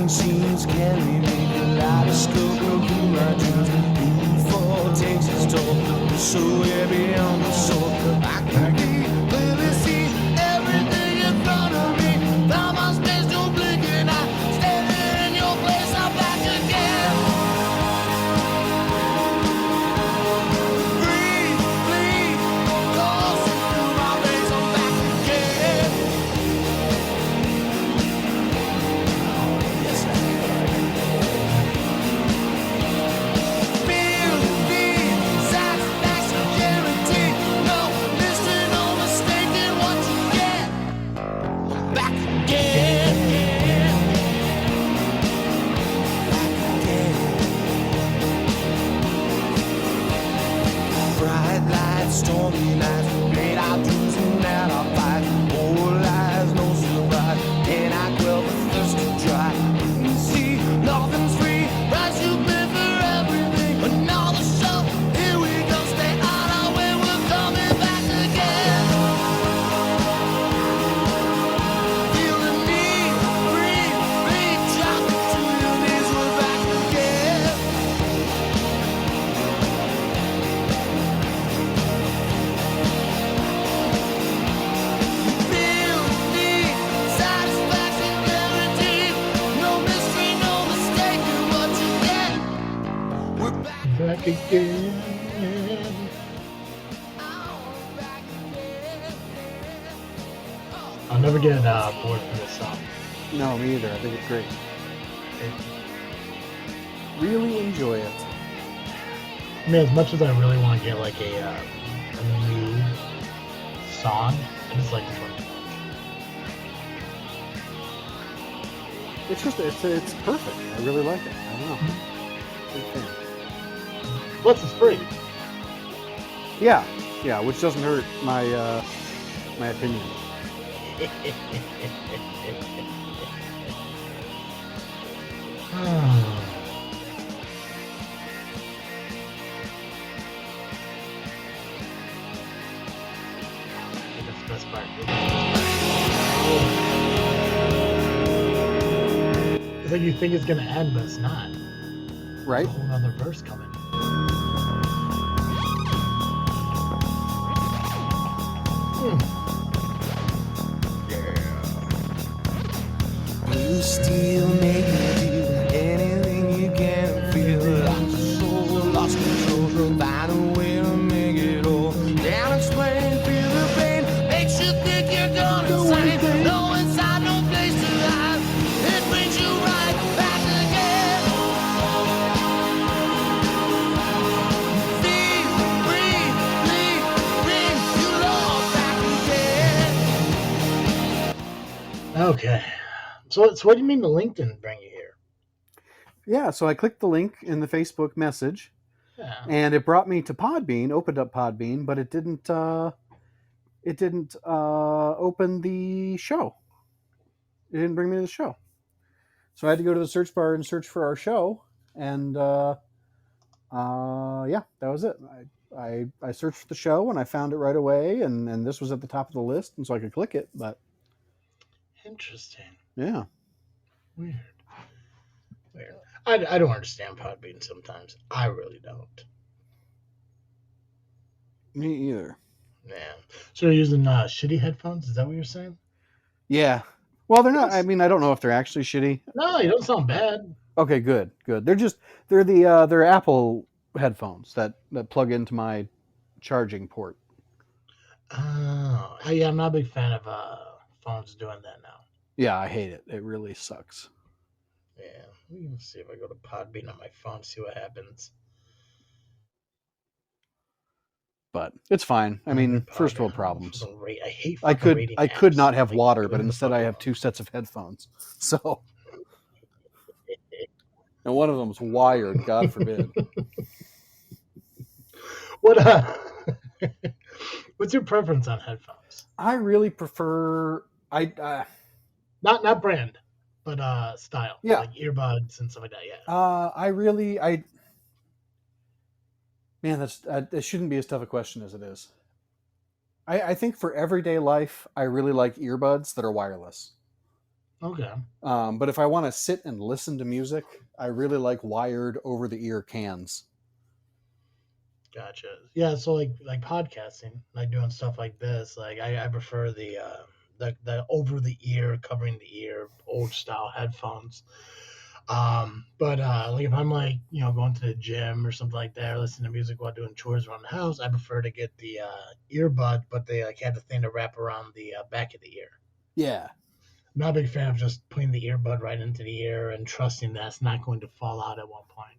machines carry me, kaleidoscope of who I choose. Who for takes his toll, so heavy on the soul. I can clearly see everything in front of me. Time and space don't blink and I stand in your place. I'm back again. Breathe, bleed, coursing through my veins. I'm back again. Yes, feel the satisfaction guaranteed. No mystery, no mistaking what you get. Back again. Back again. Bright lights, stormy nights, great our dreams and out our fight. Old lies, no surprise, and I quell the thirst to try. You see, nothing's free, price you pay for everything. Another show, here we go, stay on our way, we're coming back again. Feel the need, breathe, bleed, drop to your knees, we're back again. Feel the satisfaction guaranteed. No mystery, no mistaking what you get. We're back Back again. back again. I'll never get bored from this song. No, me either. I think it's great. Really enjoy it. I mean, as much as I really want to get like a new song, I just like this one too much. It's just it's perfect. I really like it. I don't know. Big fan. Plus, it's free. Yeah, which doesn't hurt my my opinion. That's the best part. It's like you think it's gonna end, but it's not. Right? There's a whole other verse coming. You still make me do anything you can feel. Lost soul, lost control. Find a way to make it all. Can't explain, feel the pain. Makes you think you're gonna insane. No inside, no place to hide. It brings you right back again. Feel, breathe, bleed, bring you all back again. Okay. So what do you mean the link didn't bring you here? Yeah, so I clicked the link in the Facebook message, Yeah. and it brought me to Podbean. Opened up Podbean, but it didn't open the show. It didn't bring me to the show. So I had to go to the search bar and search for our show, and yeah, that was it. I searched for the show and I found it right away, and this was at the top of the list, and so I could click it. But Interesting. yeah, Weird. I don't understand Podbean sometimes. I really don't. me either. Yeah. So you're using shitty headphones? Is that what you're saying? Yeah. Well, they're not. Yes. I mean, I don't know if they're actually shitty. No, you don't sound bad. Okay, good. They're they're Apple headphones that plug into my charging port. Oh, yeah. I'm not a big fan of phones doing that now. Yeah, I hate it. It really sucks. Yeah. Let's see if I go to Podbean on my phone, see what happens. But it's fine. I mean, first world problems. I hate. I could not have Like, water, but leave me the instead fuck I have alone. 2 sets of headphones. So, and one of them's wired. God forbid. What? What's your preference on headphones? I really prefer. Not brand, but style. Yeah. Like earbuds and stuff like that. Yeah. Man, that shouldn't be as tough a question as it is. I think for everyday life, I really like earbuds that are wireless. Okay. But if I want to sit and listen to music, I really like wired over the ear cans. Gotcha. Yeah, so like podcasting, like doing stuff like this, like I prefer the over the ear, covering the ear, old style headphones. But like if I'm like going to the gym or something like that, or listening to music while doing chores around the house, I prefer to get the earbud, but they like have the thing to wrap around the back of the ear. Yeah. I'm not a big fan of just putting the earbud right into the ear and trusting that's not going to fall out at one point.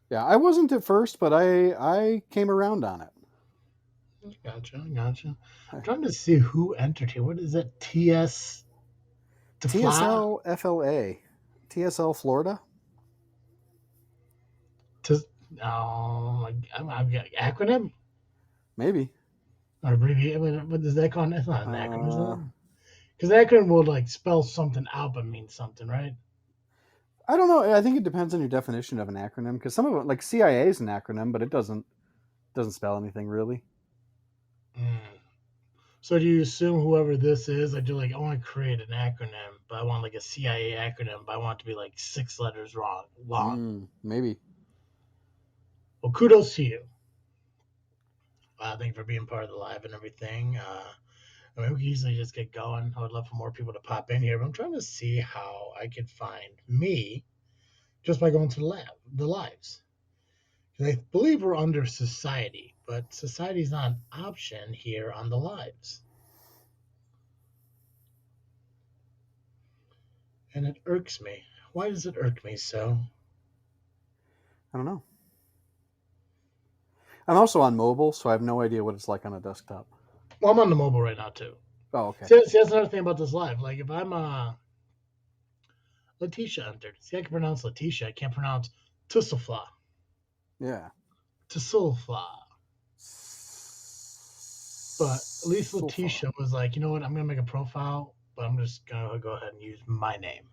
Yeah, I wasn't at first, but I came around on it. Gotcha. I'm trying to see who entered here. What is it? TS to fly TSL FLA. TSL Florida? to I'm acronym Maybe. or abbreviation. What does that call? It's not an acronym, is Uh, it? Because acronym will like spell something out but mean something, right? I don't know. I think it depends on your definition of an acronym because some of it, like CIA, is an acronym, but it doesn't spell anything really. Mm. So do you assume whoever this is, like you're like, I want to create an acronym, but I want like a CIA acronym, but I want it to be like 6 letters long. Maybe. Well, kudos to you. Thank you for being part of the live and everything. I mean, we can easily just get going. I would love for more people to pop in here, but I'm trying to see how I could find me just by going to the lives. Because I believe we're under society, but society's not an option here on the lives. And it irks me. Why does it irk me so? I don't know. I'm also on mobile, so I have no idea what it's like on a desktop. Well, I'm on the mobile right now, too. Oh, okay. See, that's another thing about this live. Like, if I'm Letitia entered. See, I can pronounce Letitia. I can't pronounce Tussilfla. Yeah. Tussilfla. But at least So far. Letitia was like, you know what? I'm gonna make a profile, but I'm just gonna go ahead and use my name.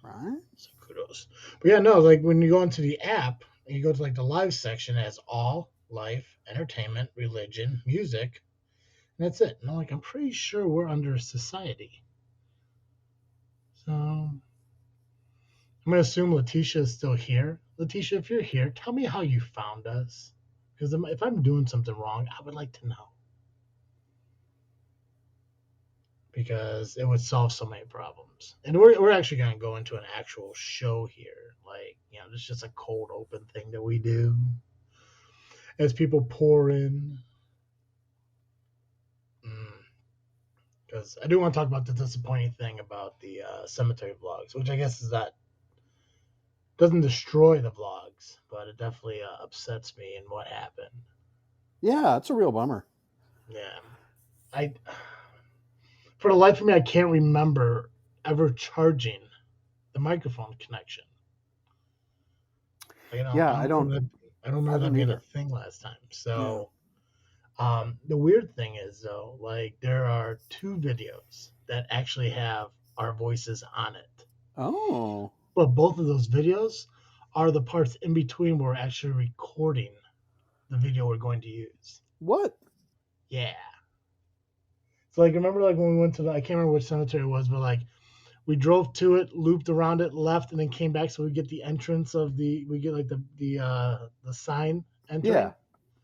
Right? So kudos. But yeah, no, like when you go into the app and you go to like the live section, it has all life, entertainment, religion, music, and that's it. And I'm like, I'm pretty sure we're under society. So I'm gonna assume Letitia is still here. Letitia, if you're here, tell me how you found us. Because if I'm doing something wrong, I would like to know. Because it would solve so many problems. And we're actually going to go into an actual show here. Like, it's just a cold open thing that we do as people pour in. Because I do want to talk about the disappointing thing about the cemetery vlogs, which I guess is that doesn't destroy the vlogs, but it definitely upsets me in what happened. Yeah, it's a real bummer. Yeah. For the life of me, I can't remember ever charging the microphone connection. Like, I don't remember that being a either. thing last time. Yeah. So, the weird thing is though, like there are 2 videos that actually have our voices on it, Oh. but both of those videos are the parts in between where we're actually recording the video we're going to use. What? Yeah. So like, remember like when we went to I can't remember which cemetery it was, but like we drove to it, looped around it, left, and then came back. So we get the entrance of we get like the sign entering.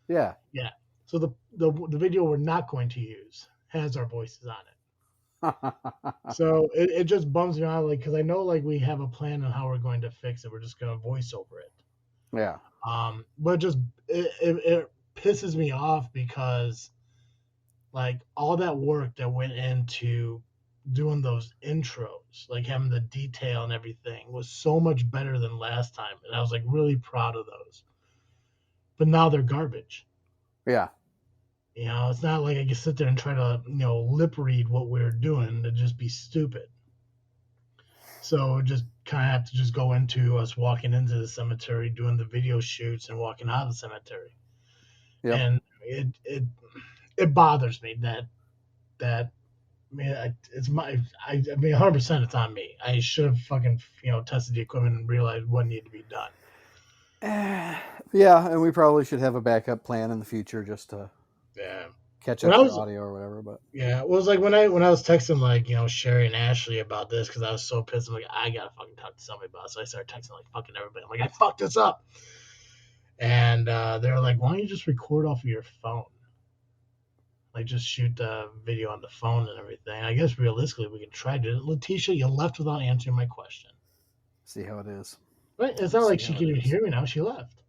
Yeah. Yeah. So the video we're not going to use has our voices on it. So it just bums me out, like, because I know like we have a plan on how we're going to fix it. We're just going to voice over it. Yeah. But just it pisses me off because like all that work that went into doing those intros, like having the detail and everything, was so much better than last time, and I was like really proud of those. But now they're garbage. Yeah. It's not like I can sit there and try to lip read what we're doing. It'd just be stupid. So just kind of have to just go into us walking into the cemetery, doing the video shoots, and walking out of the cemetery. Yep. And it bothers me that I mean, it's my. I mean, 100% it's on me. I should have fucking tested the equipment and realized what needed to be done. Yeah, and we probably should have a backup plan in the future just to Yeah. catch When I extra was audio or whatever. But Yeah, it was like when I was texting like Sherry and Ashley about this because I was so pissed. I'm like, I gotta fucking talk to somebody about it. So I started texting like fucking everybody. I'm like, I fucked this up, and they're like, why don't you just record off of your phone? Like just shoot the video on the phone and everything. I guess realistically we could try to. Letitia, you left without answering my question. see how it is. Right? It's not like See she how can it even is. hear me now. She left.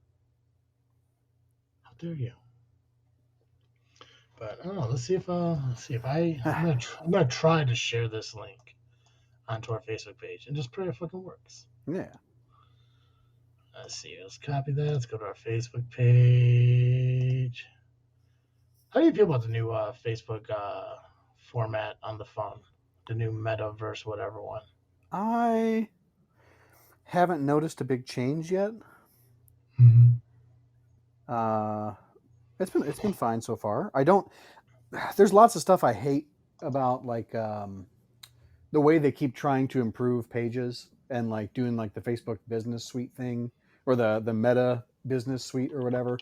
How dare you? But I don't know. Let's see if I'm gonna try to share this link onto our Facebook page and just pray it fucking works. Yeah. Let's see. Let's copy that. Let's go to our Facebook page. How do you feel about the new Facebook format on the phone? The new metaverse, whatever one. I haven't noticed a big change yet. Mm-hmm. It's been fine so far. I don't. There's lots of stuff I hate about like the way they keep trying to improve pages and like doing like the Facebook Business Suite thing or the Meta Business Suite or whatever.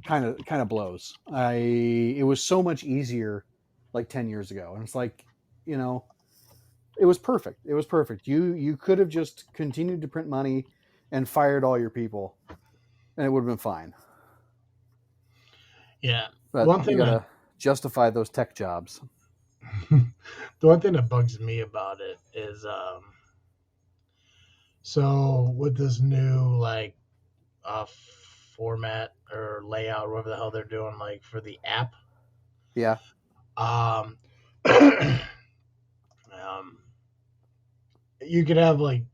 Kind of blows. It was so much easier like 10 years ago, and it's like it was perfect. It was perfect. You could have just continued to print money and fired all your people, and it would have been fine. Yeah. But One you thing gotta justify those tech jobs. the one thing that bugs me about it is so with this new like uh format or layout, whatever the hell they're doing, like for the app. Yeah. Um, um, you could have like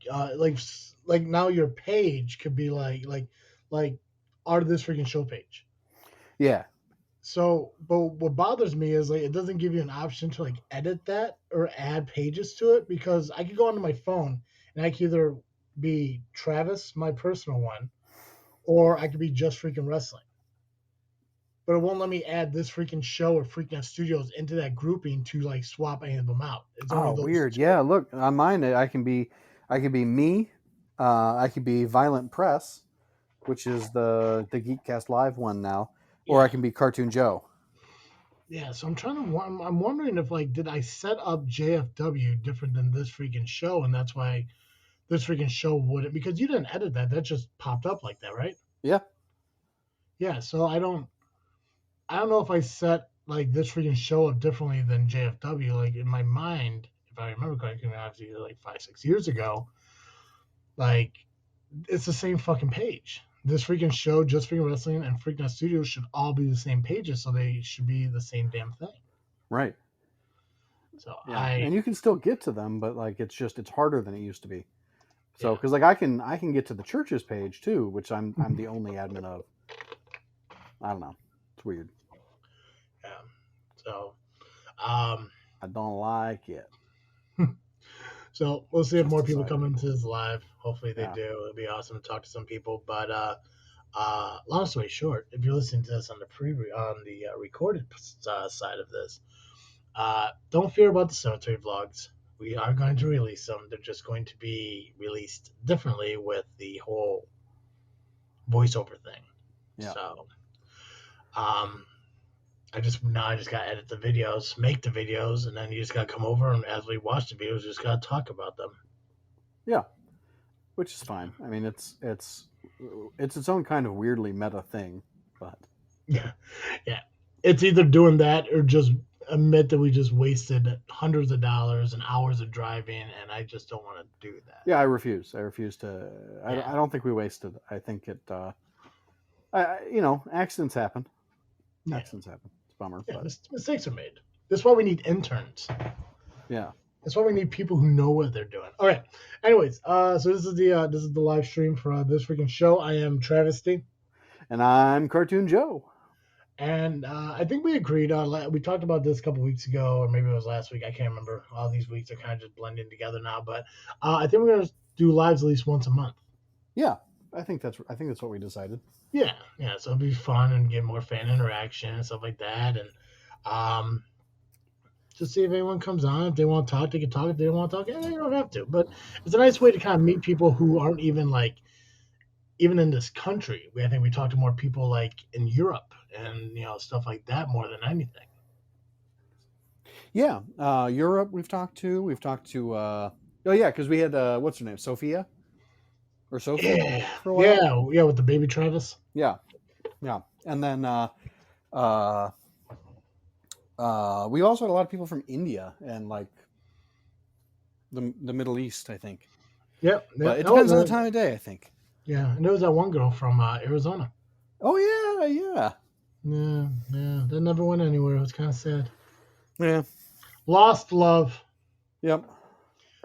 now your page could be like art of this freaking show page. Yeah. So, but what bothers me is like it doesn't give you an option to like edit that or add pages to it because I could go onto my phone and I could either be Travis, my personal one, or I could be just freaking wrestling. But it won't let me add this freaking show or freaking studios into that grouping to like swap any of them out. It's only Oh, those weird. two. Yeah. Look, on mine, I can be me. I could be Violent Press, which is the Geekcast Live one now, or I Yeah. can be Cartoon Joe. Yeah, so I'm wondering if like did I set up JFW different than this freaking show, and that's why this freaking show wouldn't because you didn't edit that. That just popped up like that, right? Yeah. Yeah, so I don't know if I set like this freaking show up differently than JFW. Like in my mind, if I remember correctly, obviously like 5-6 years ago, like it's the same fucking page. This freaking show, Just Freaking Wrestling, and Freaking Studios should all be the same pages, so they should be the same damn thing. Right. So Yeah. And you can still get to them, but like it's harder than it used to be. So Yeah. because like I can get to the church's page too, which I'm the only admin of. I don't know. It's weird. Yeah. So, I don't like it. so we'll see if Just more a people side come people. into this live. Hopefully they Yeah. do. It'd be awesome to talk to some people. But long story short, if you're listening to this on the recorded side of this, don't fear about the cemetery vlogs. We are going to release them. They're just going to be released differently with the whole voiceover thing. Yeah. So, I just gotta edit the videos, make the videos, and then you just gotta come over and as we watch the videos, you just gotta talk about them. Yeah. Which is fine. I mean, it's its own kind of weirdly meta thing, but Yeah, yeah. It's either doing that or just admit that we just wasted hundreds of dollars and hours of driving, and I just don't want to do that. yeah, I refuse. I refuse to. Yeah. I don't think we wasted. I think it. Accidents happen. Yeah. Accidents happen. It's a bummer, Yeah, but mistakes are made. That's why we need interns. yeah. That's why we need people who know what they're doing. All right. Anyways, so this is the live stream for this freaking show. I am Travesty. And I'm Cartoon Joe. And I think we agreed. We talked about this a couple weeks ago, or maybe it was last week. I can't remember. All these weeks are kind of just blending together now. But I think we're gonna do lives at least once a month. Yeah, I think that's what we decided. Yeah, yeah. So it'll be fun and get more fan interaction and stuff like that. And just see if anyone comes on. If they want to talk, they can talk. If they don't want to talk, they don't have to. But it's a nice way to kind of meet people who aren't even in this country. I think we talk to more people like in Europe and stuff like that more than anything. Yeah, Europe we've talked to. We've talked to. Oh yeah, because we had what's her name, Sophia or Sophie Yeah, for a while. yeah, with the baby Travis. Yeah, yeah, and then uh, we also had a lot of people from India and like the Middle East, I think. Yep, But yep. it Oh, depends on the time of day, I think. yeah, and there was that one girl from Arizona. Oh yeah, yeah, Yeah, yeah, that never went anywhere. It was kind of sad. yeah. Lost love. Yep.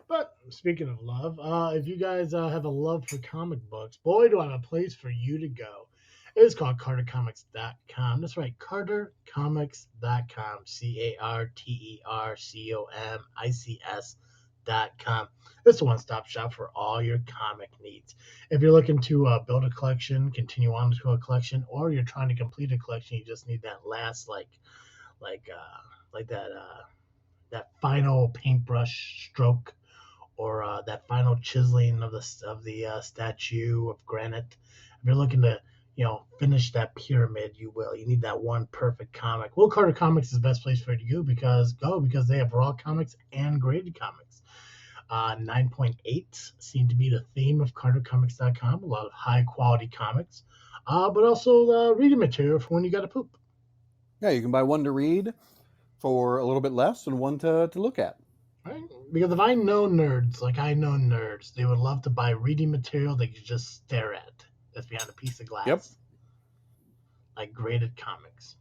But speaking of love, if you guys have a love for comic books, boy, do I have a place for you to go. It is called CarterComics.com. That's right, CarterComics.com. CarterComics.com. It's a one-stop shop for all your comic needs. If you're looking to build a collection, continue on to a collection, or you're trying to complete a collection, you just need that last like uh, like that final paintbrush stroke or that final chiseling of the statue of granite. If you're looking to finish that pyramid, you will. You need that one perfect comic. Will Carter Comics is the best place for you because they have raw comics and graded comics. 9.8 seem to be the theme of CarterComics.com. A lot of high quality comics, but also reading material for when you got to poop. Yeah, you can buy one to read for a little bit less and one to look at. Right? Because if I know nerds, like I know nerds, they would love to buy reading material they could just stare at that's behind a piece of glass. Yep. Like graded comics.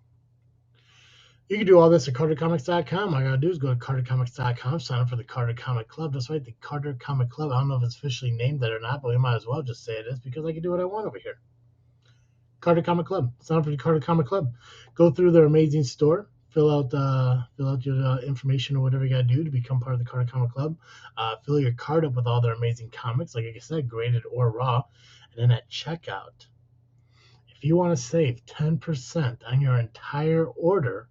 You can do all this at CarterComics.com. All you gotta do is go to CarterComics.com, sign up for the Carter Comic Club. That's right, the Carter Comic Club. I don't know if it's officially named that or not, but we might as well just say it is because I can do what I want over here. Carter Comic Club. Sign up for the Carter Comic Club. Go through their amazing store. Fill out your information or whatever you got to do to become part of the Carter Comic Club. Fill your card up with all their amazing comics, like I said, graded or raw. And then at checkout, if you want to save 10% on your entire order,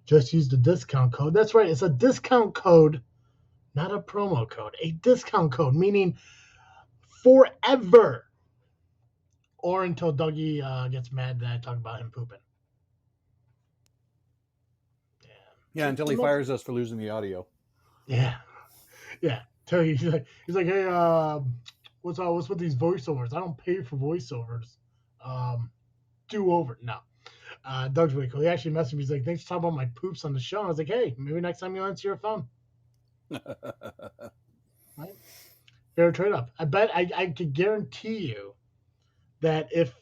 just use the discount code. That's right, it's a discount code, not a promo code. A discount code, meaning forever. Or until Dougie gets mad that I talk about him pooping. Yeah, until he fires us for losing the audio. Yeah. Tell you, he's like, hey, what's with these voiceovers? I don't pay for voiceovers. Do over. No. Doug's really cool. He actually messaged me. He's like, thanks for talking about my poops on the show. And I was like, hey, maybe next time you'll answer your phone. Right? Fair trade off. I bet I could guarantee you that if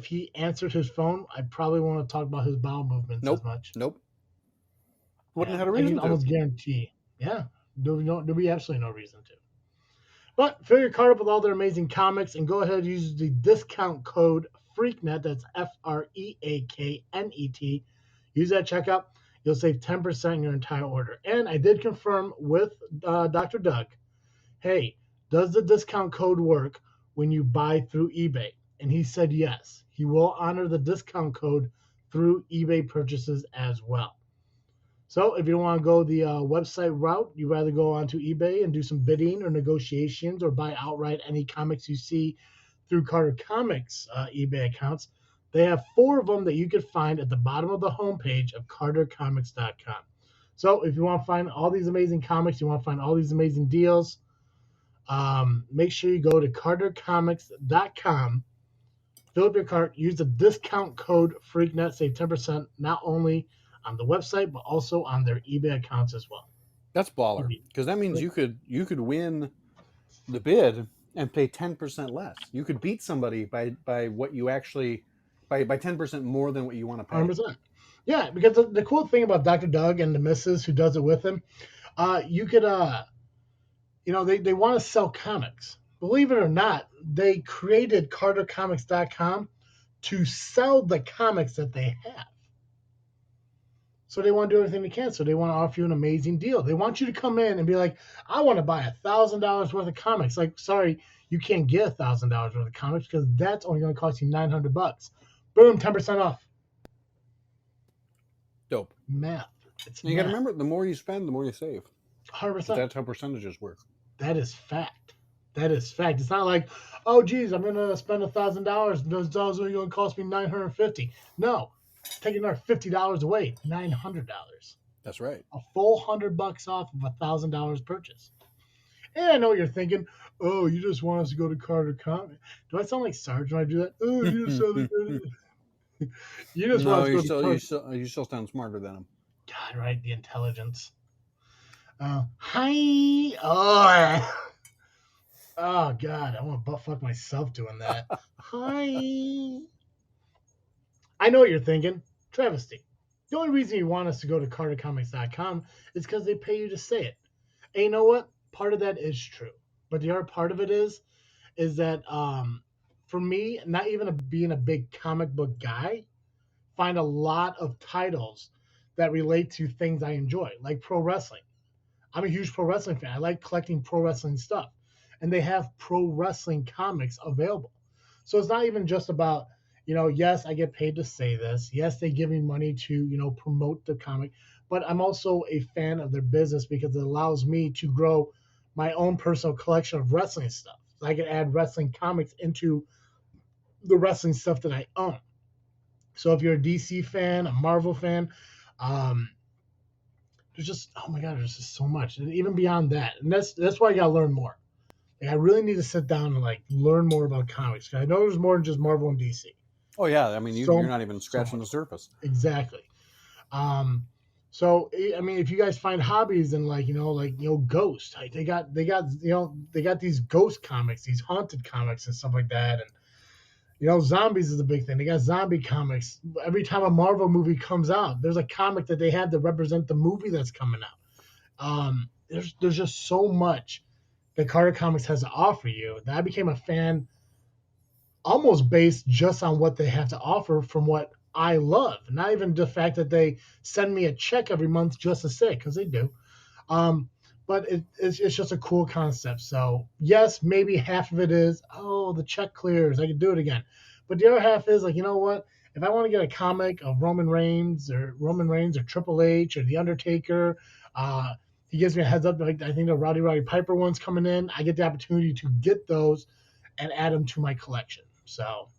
he answered his phone, I probably want to talk about his bowel movements as much. Nope. Wouldn't have I a reason can to. almost guarantee. Yeah. There'll be absolutely no reason to. But fill your card up with all their amazing comics and go ahead and use the discount code FREAKNET. That's FREAKNET. Use that checkout. You'll save 10% on your entire order. And I did confirm with Dr. Doug, hey, does the discount code work when you buy through eBay? And he said yes. He will honor the discount code through eBay purchases as well. So if you don't want to go the website route, you'd rather go onto eBay and do some bidding or negotiations or buy outright any comics you see through Carter Comics eBay accounts. They have 4 of them that you can find at the bottom of the homepage of CarterComics.com. So if you want to find all these amazing comics, you want to find all these amazing deals, make sure you go to CarterComics.com, fill up your cart, use the discount code FREAKNET, save 10% not only on the website, but also on their eBay accounts as well. That's baller, because that means you could win the bid and pay 10% less. You could beat somebody by what you actually by 10% more than what you want to pay. 100%. Yeah, because the cool thing about Dr. Doug and the missus who does it with him, you could they want to sell comics. Believe it or not, they created CarterComics.com to sell the comics that they have. So they want to do everything they can. So they want to offer you an amazing deal. They want you to come in and be like, I want to buy $1,000 worth of comics. Like, sorry, you can't get $1,000 worth of comics because that's only going to cost you $900. Boom, 10% off. Dope. Math. You got to remember, the more you spend, the more you save. 100%. That's how percentages work. That is fact. It's not like, oh, geez, I'm going to spend $1,000. Those dollars are going to cost me $950. No. Take another $50 away, $900. That's right. A full $100 off of $1,000 purchase. And I know what you're thinking. Oh, you just want us to go to Carter Comics? Do I sound like Sarge when I do that? Oh, you just sound like you just want No, us to go to Carter. you still sound smarter than him. God, right? The intelligence. Hi. Oh, oh God, I want to butt fuck myself doing that. Hi. I know what you're thinking. Travesty. The only reason you want us to go to CarterComics.com is because they pay you to say it. And you know what? Part of that is true. But the other part of it is that for me, not even being a big comic book guy, find a lot of titles that relate to things I enjoy, like pro wrestling. I'm a huge pro wrestling fan. I like collecting pro wrestling stuff. And they have pro wrestling comics available. So it's not even just about, yes, I get paid to say this. Yes, they give me money to, promote the comic. But I'm also a fan of their business because it allows me to grow my own personal collection of wrestling stuff. So I can add wrestling comics into the wrestling stuff that I own. So if you're a DC fan, a Marvel fan, um, there's just, oh my God, there's just so much. And even beyond that. And that's why I got to learn more. Like, I really need to sit down and learn more about comics. 'Cause I know there's more than just Marvel and DC. Oh yeah, I mean you're not even scratching the surface. Exactly. So I mean, if you guys find hobbies and Ghost, they got these ghost comics, these haunted comics and stuff like that, and zombies is a big thing. They got zombie comics. Every time a Marvel movie comes out, there's a comic that they have to represent the movie that's coming out. There's just so much that Carter Comics has to offer you that I became a fan almost based just on what they have to offer from what I love. Not even the fact that they send me a check every month just to say, because they do. But it's just a cool concept. So, yes, maybe half of it is, oh, the check clears. I can do it again. But the other half is you know what? If I want to get a comic of Roman Reigns or Triple H or The Undertaker, he gives me a heads up. Like, I think the Roddy Piper one's coming in. I get the opportunity to get those and add them to my collection. So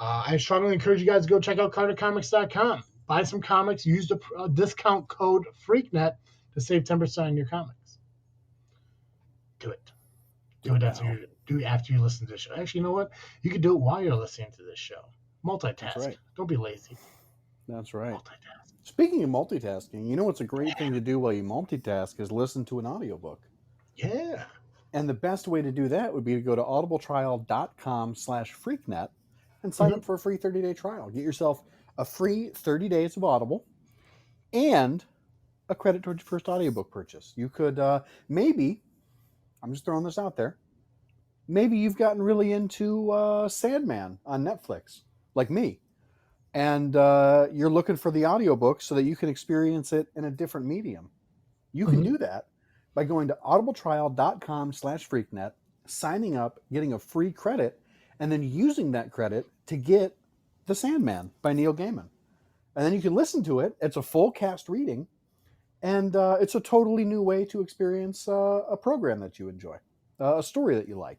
I strongly encourage you guys to go check out CarterComics.com. Buy some comics. Use the discount code FreakNet to save 10% on your comics. Do it. Do it after you listen to this show. Actually, you know what? You can do it while you're listening to this show. Multitask. That's right. Don't be lazy. That's right. Multitask. Speaking of multitasking, what's a great thing to do while you multitask is listen to an audiobook. Yeah. And the best way to do that would be to go to audibletrial.com/freaknet and sign up for a free 30-day trial. Get yourself a free 30 days of Audible and a credit towards your first audiobook purchase. You could maybe, I'm just throwing this out there, maybe you've gotten really into Sandman on Netflix, like me. And you're looking for the audiobook so that you can experience it in a different medium. You can do that by going to audibletrial.com/freaknet, signing up, getting a free credit, and then using that credit to get The Sandman by Neil Gaiman. And then you can listen to it. It's a full cast reading, and it's a totally new way to experience a program that you enjoy, a story that you like.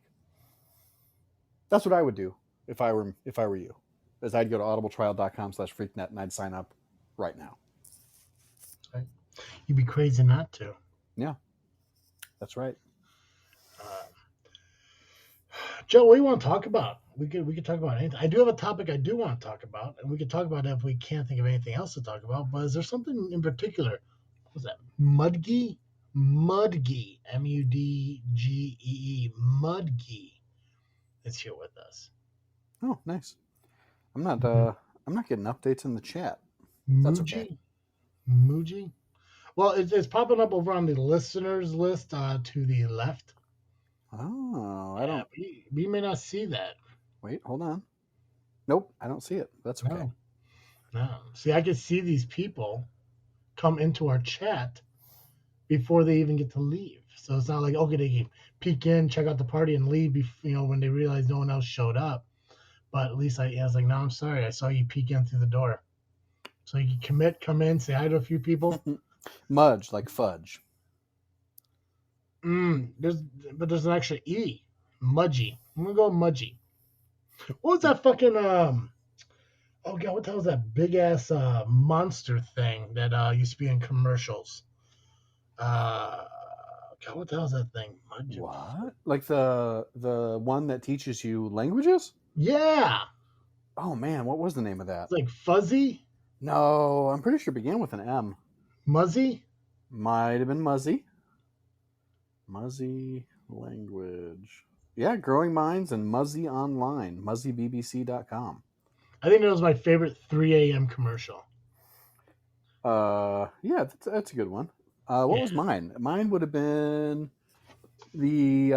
That's what I would do if I were you. Is I'd go to audibletrial.com/freaknet and I'd sign up right now. Right. You'd be crazy not to. Yeah, that's right. Joe, what do you want to talk about? We could talk about anything. I do have a topic I do want to talk about, and we could talk about it if we can't think of anything else to talk about. But is there something in particular? What's that? Mudgee? Mudgee. Mudgee. Mudgee is here with us. Oh, nice. I'm not getting updates in the chat. That's okay. Muji? Well, it's popping up over on the listeners list to the left. Oh, I don't. We may not see that. Wait, hold on. Nope, I don't see it. That's okay. No. See, I can see these people come into our chat before they even get to leave. So it's not like, okay, they can peek in, check out the party, and leave. When they realize no one else showed up. But at least I was like, no, I'm sorry. I saw you peek in through the door. So you can come in, say hi to a few people. Mudge, like fudge. There's an extra E. Mudgee. I'm gonna go Mudgee. What was that fucking Oh god, what the hell was that big ass monster thing that used to be in commercials? Uh, God, what the hell is that thing? What? Like the one that teaches you languages? Yeah, Oh man, what was the name of that? it's like fuzzy, No, I'm pretty sure it began with an M. muzzy. Might have been Muzzy. Muzzy language. Yeah, Growing Minds and Muzzy Online. MuzzyBBC.com. I think that was my favorite 3 a.m. commercial. Yeah, that's a good one. What Yeah. was mine? Mine would have been the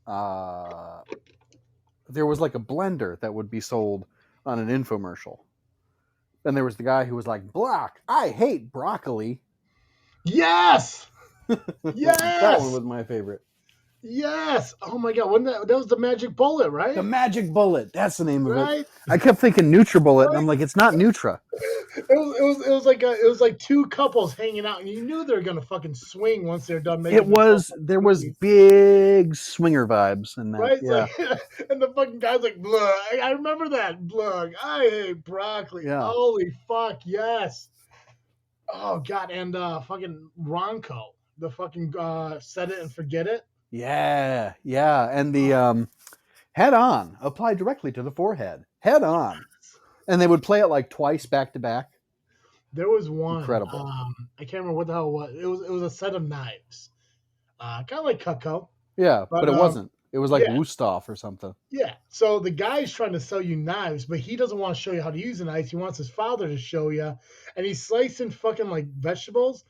uh there was like a blender that would be sold on an infomercial. And there was the guy who was like, "Block, I hate broccoli." Yes, That one yes, was my favorite. yes. Oh my god, wasn't that was the magic bullet, The right? Magic Bullet. That's the name of it. Right, I kept thinking NutriBullet, and right. I'm like, it's not Nutra. It was like two couples hanging out, and you knew they were gonna fucking swing once they're done It making themselves was like there was cookies. big swinger vibes in that. Right? It's Yeah, like, and the fucking guy's like, "Blug." I remember that. Blug. I hate broccoli. yeah. Holy fuck, yes. Oh god, and fucking Ronco, the fucking set it and forget it. Yeah, yeah, and the head on applied directly to the forehead. Head on, and they would play it like twice back to back. There was one. Incredible. I can't remember what the hell it was. It was a set of knives, kind of like Cutco, Yeah, but but it wasn't. It was like yeah, Wusthof or something. yeah. So the guy's trying to sell you knives, but he doesn't want to show you how to use the knives. He wants his father to show you, and he's slicing fucking like vegetables.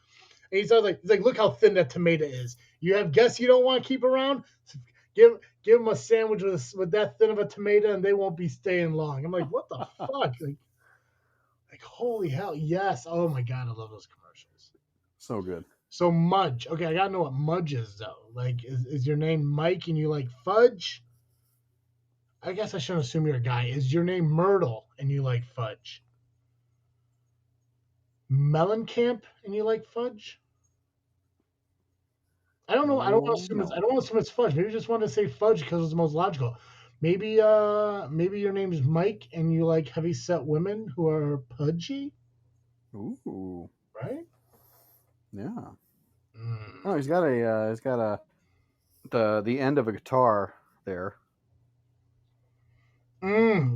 And he's like, look how thin that tomato is. You have guests you don't want to keep around. Give them a sandwich with that thin of a tomato, and they won't be staying long. I'm like, what the fuck? Like holy hell, yes. Oh my god, I love those commercials. So good. So Mudge. Okay, I gotta know what Mudge is though. Like, is your name Mike and you like fudge? I guess I shouldn't assume you're a guy. Is your name Myrtle and you like fudge? Mellencamp and you like fudge? I don't know. I don't want to Oh assume it's. I no. don't want to assume it's fudge. Maybe you just want to say fudge because it's the most logical. Maybe your name is Mike and you like heavy set women who are pudgy, Ooh, right? yeah. Oh, Mm. he's got a the end of a guitar there.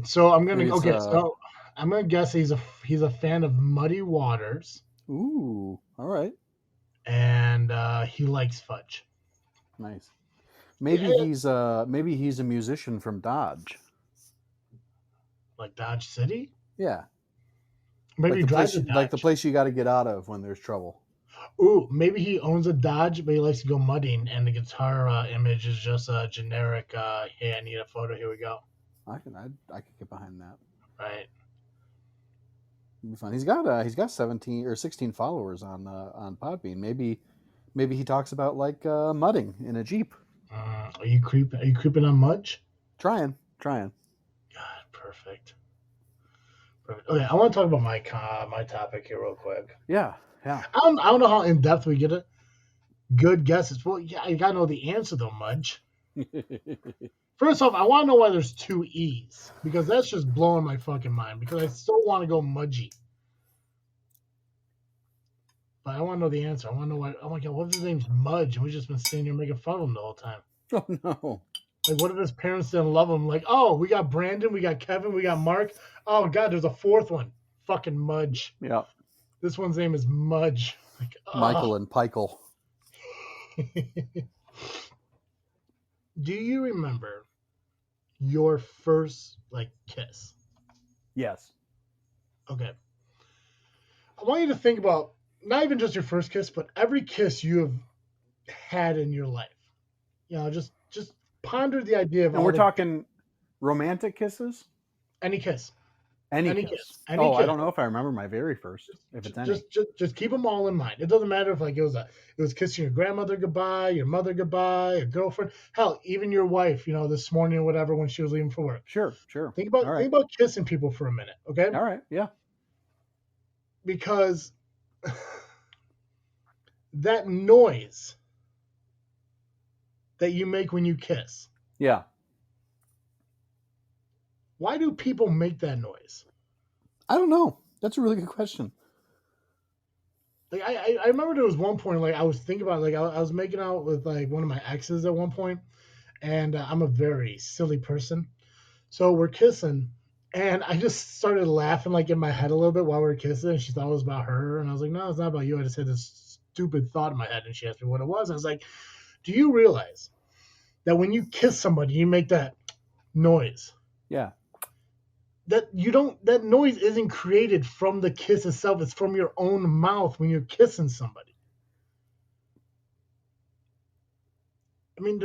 So I'm gonna It's okay. So I'm gonna guess he's a fan of Muddy Waters ooh, all right, and he likes fudge. nice. Yeah, Maybe he's a musician from Dodge. like Dodge City. Yeah, Maybe he drives a like the Dodge. place you got to get out of when there's trouble. Ooh, maybe he owns a Dodge, but he likes to go mudding, and the guitar image is just a generic. Hey, I need a photo. Here we go. I could get behind that. Right. It'd be fun. He's got 17 or 16 followers on Podbean. Maybe he talks about like mudding in a Jeep. Are you creeping? Are you creeping on Mudge? Trying. God, perfect. Perfect. Okay, I want to talk about my topic here real quick. Yeah, yeah. I don't know how in depth we get it. Good guesses. Well, yeah, you gotta know the answer though, Mudge. First off, I want to know why there's two E's because that's just blowing my fucking mind. Because I still want to go Mudgy, but I want to know the answer. I want to know why. Oh my god, what if his name's Mudge and we've just been sitting here making fun of him the whole time? Oh no. Like, what if his parents didn't love him? Like, oh, we got Brandon, we got Kevin, we got Mark. Oh god, there's a fourth one. Fucking Mudge. Yeah. This one's name is Mudge. Like, Michael and Pikel. Do you remember your first like kiss? Yes. Okay. I want you to think about not even just your first kiss, but every kiss you have had in your life. Just ponder the idea of And all we're the talking romantic kisses? any kiss, Any any kiss. kiss, any Oh, I kiss. don't know if I remember my very first, if it's any. Just keep them all in mind. It doesn't matter if like it was kissing your grandmother goodbye, your mother goodbye, your girlfriend, hell, even your wife. This morning or whatever when she was leaving for work. Sure. Think All about right. think about kissing people for a minute, okay? All right. Yeah. Because that noise that you make when you kiss, Yeah. Why do people make that noise? I don't know. That's a really good question. Like I remember there was one point like I was thinking about like I was making out with like one of my exes at one point, and I'm a very silly person, so we're kissing, and I just started laughing like in my head a little bit while we were kissing. And she thought it was about her, and I was like, no, it's not about you. I just had this stupid thought in my head, and she asked me what it was. And I was like, do you realize that when you kiss somebody, you make that noise? Yeah. That you don't that noise isn't created from the kiss itself, it's from your own mouth when you're kissing somebody. I mean,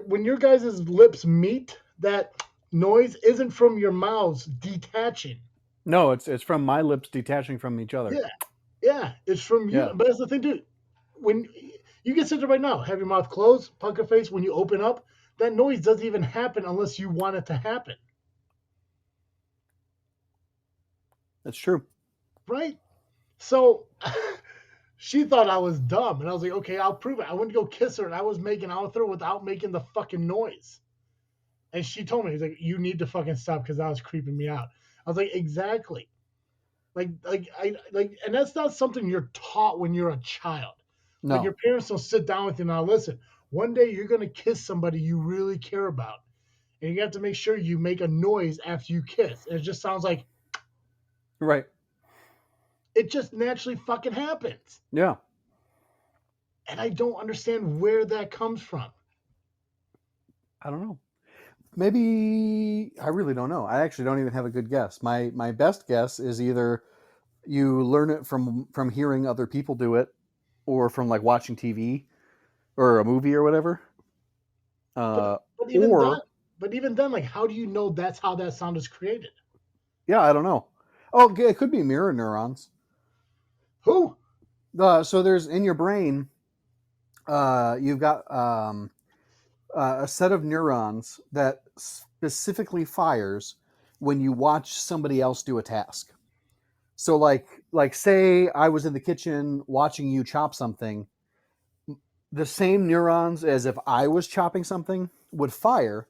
when your guys' lips meet, that noise isn't from your mouths detaching. No, it's from my lips detaching from each other. Yeah, yeah, it's from you. Yeah. But that's the thing, dude. When you can sit there right now, have your mouth closed, pucker face. When you open up, that noise doesn't even happen unless you want it to happen, That's true. right? So she thought I was dumb, and I was like, okay, I'll prove it. I went to go kiss her, and I was making out with her without making the fucking noise. And she told me, he's like, you need to fucking stop because that was creeping me out. I was like, exactly. And that's not something you're taught when you're a child. Like No. your parents don't sit down with you now. Listen, one day you're gonna kiss somebody you really care about, and you have to make sure you make a noise after you kiss. And it just sounds like Right. it just naturally fucking happens. Yeah. And I don't understand where that comes from. I don't know. Maybe I really don't know. I actually don't even have a good guess. My best guess is either you learn it from hearing other people do it, or from like watching TV or a movie or whatever. But Uh, but even then, or like, how do you know that's how that sound is created? yeah, I don't know. Oh, it could be mirror neurons. Who? So there's in your brain, you've got a set of neurons that specifically fires when you watch somebody else do a task. So like say I was in the kitchen watching you chop something, the same neurons as if I was chopping something would fire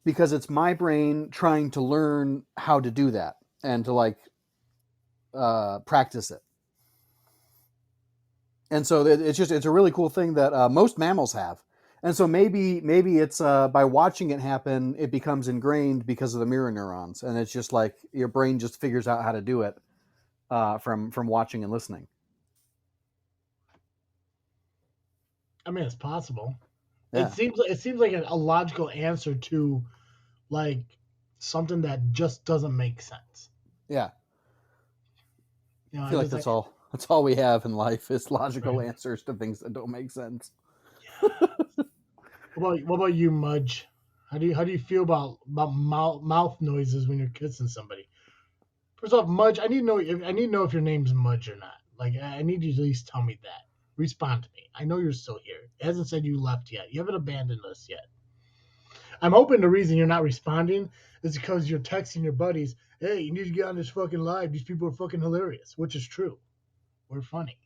because it's my brain trying to learn how to do that and to like practice it. And so it's a really cool thing that most mammals have. And so maybe it's by watching it happen, it becomes ingrained because of the mirror neurons, and it's just like your brain just figures out how to do it from watching and listening. I mean, it's possible. Yeah, It seems like a logical answer to like something that just doesn't make sense. yeah. You know, I I feel like just like that's all we have in life is logical right. answers to things that don't make sense. Yeah. What about you, Mudge? How do you feel about mouth noises when you're kissing somebody? First off, Mudge, I need to know if your name's Mudge or not. Like I need you to at least tell me that. Respond to me. I know you're still here. It hasn't said you left yet. You haven't abandoned us yet. I'm hoping the reason you're not responding is because you're texting your buddies, hey, you need to get on this fucking live. These people are fucking hilarious, which is true. We're funny.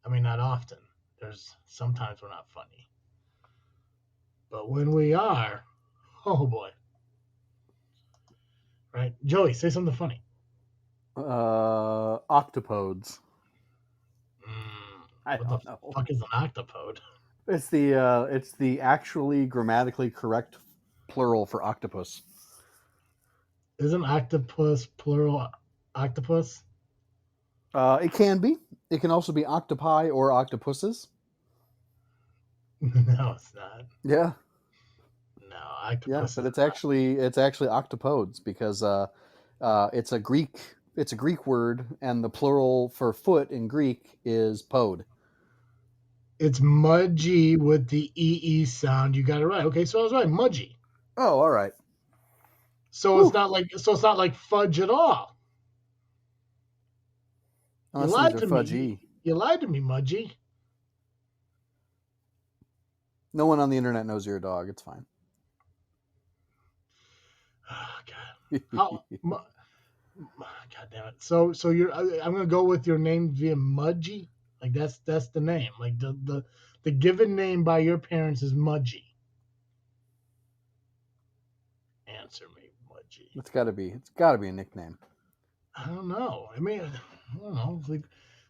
I mean, not often. There's sometimes we're not funny. But when we are, oh boy. Right? Joey, say something funny. Octopodes. I What the don't know. fuck is an octopode? It's the actually grammatically correct plural for octopus. Isn't octopus plural octopus? It can be. It can also be octopi or octopuses. No, it's not. Yeah, No, yeah, octopus but is it's actually octopodes because it's a Greek word, and the plural for foot in Greek is pod. it's mudgy with the ee sound. You got it right. Okay, so I was right, mudgy. Oh, all right. So Whew. it's not like fudge at all. You Unless these lied are to me. fudgy. You lied to me, Mudgy. No one on the internet knows you're a dog. It's fine. Oh God. How? God damn it. So you're. I'm gonna go with your name via Mudgy. Like that's the name. Like the given name by your parents is Mudgy. Answer me, Mudgee. It's got to be a nickname. I don't know. I mean, I don't know. It's like,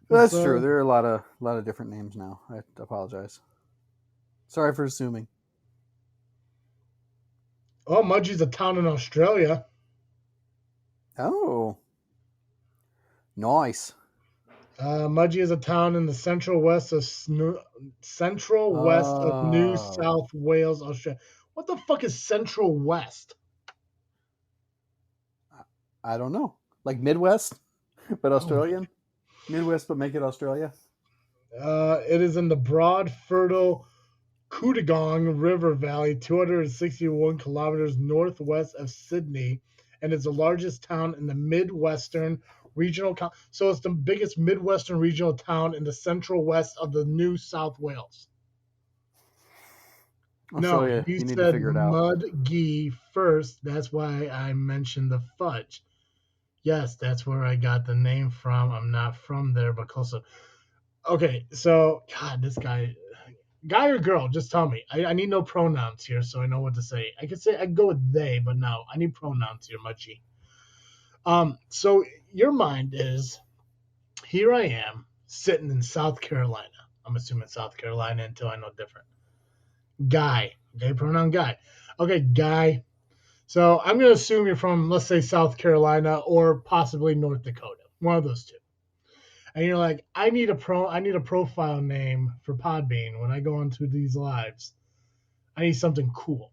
That's true. There are a lot of different names now. I apologize. Sorry for assuming. Oh, Mudgee's a town in Australia. Oh, nice. Mudgee is a town in the central west of New Oh, South Wales, Australia. What the fuck is Central West? I don't know. Like Midwest, but Oh, Australian. Midwest, but make it Australia. it is in the broad, fertile Kootagang River Valley, 261 kilometers northwest of Sydney, and is the largest town in the Midwestern regional. So it's the biggest Midwestern regional town in the central west of the New South Wales. No, Australia, you you need to said figure it out. Mudgee first. That's why I mentioned the fudge. Yes, that's where I got the name from. I'm not from there, but close enough. Okay, so God, this guy or girl, just tell me. I need no pronouns here, so I know what to say. I could say I go with they, but no, I need pronouns here, Mudgee. So your mind is here. I am sitting in South Carolina. I'm assuming South Carolina until I know different. Guy, okay, pronoun guy. Okay, guy. So I'm gonna assume you're from, let's say, South Carolina or possibly North Dakota, one of those two. And you're like, I need a profile name for Podbean when I go into these lives. I need something cool.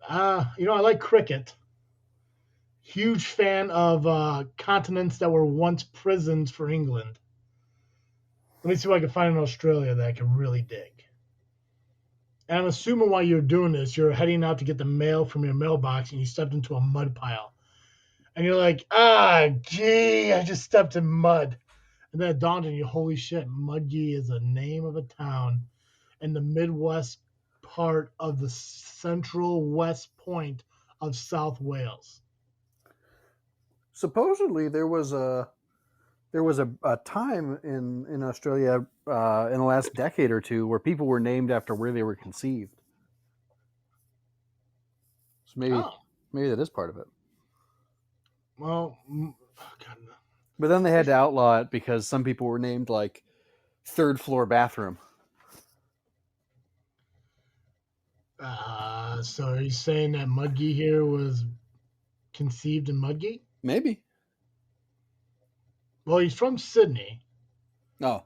I like cricket. Huge fan of continents that were once prisons for England. Let me see what I can find in Australia that I can really dig. And I'm assuming while you're doing this, you're heading out to get the mail from your mailbox and you stepped into a mud pile. And you're like, gee, I just stepped in mud. And then it dawned on you, holy shit, Mudgee is a name of a town in the Midwest part of the central west point of South Wales. Supposedly, there was a time in Australia in the last decade or two where people were named after where they were conceived. So maybe that is part of it. Well, God, But then they had to outlaw it because some people were named like third floor bathroom. so are you saying that Mudgee here was conceived in Mudgee? Maybe. Well, he's from Sydney, Oh,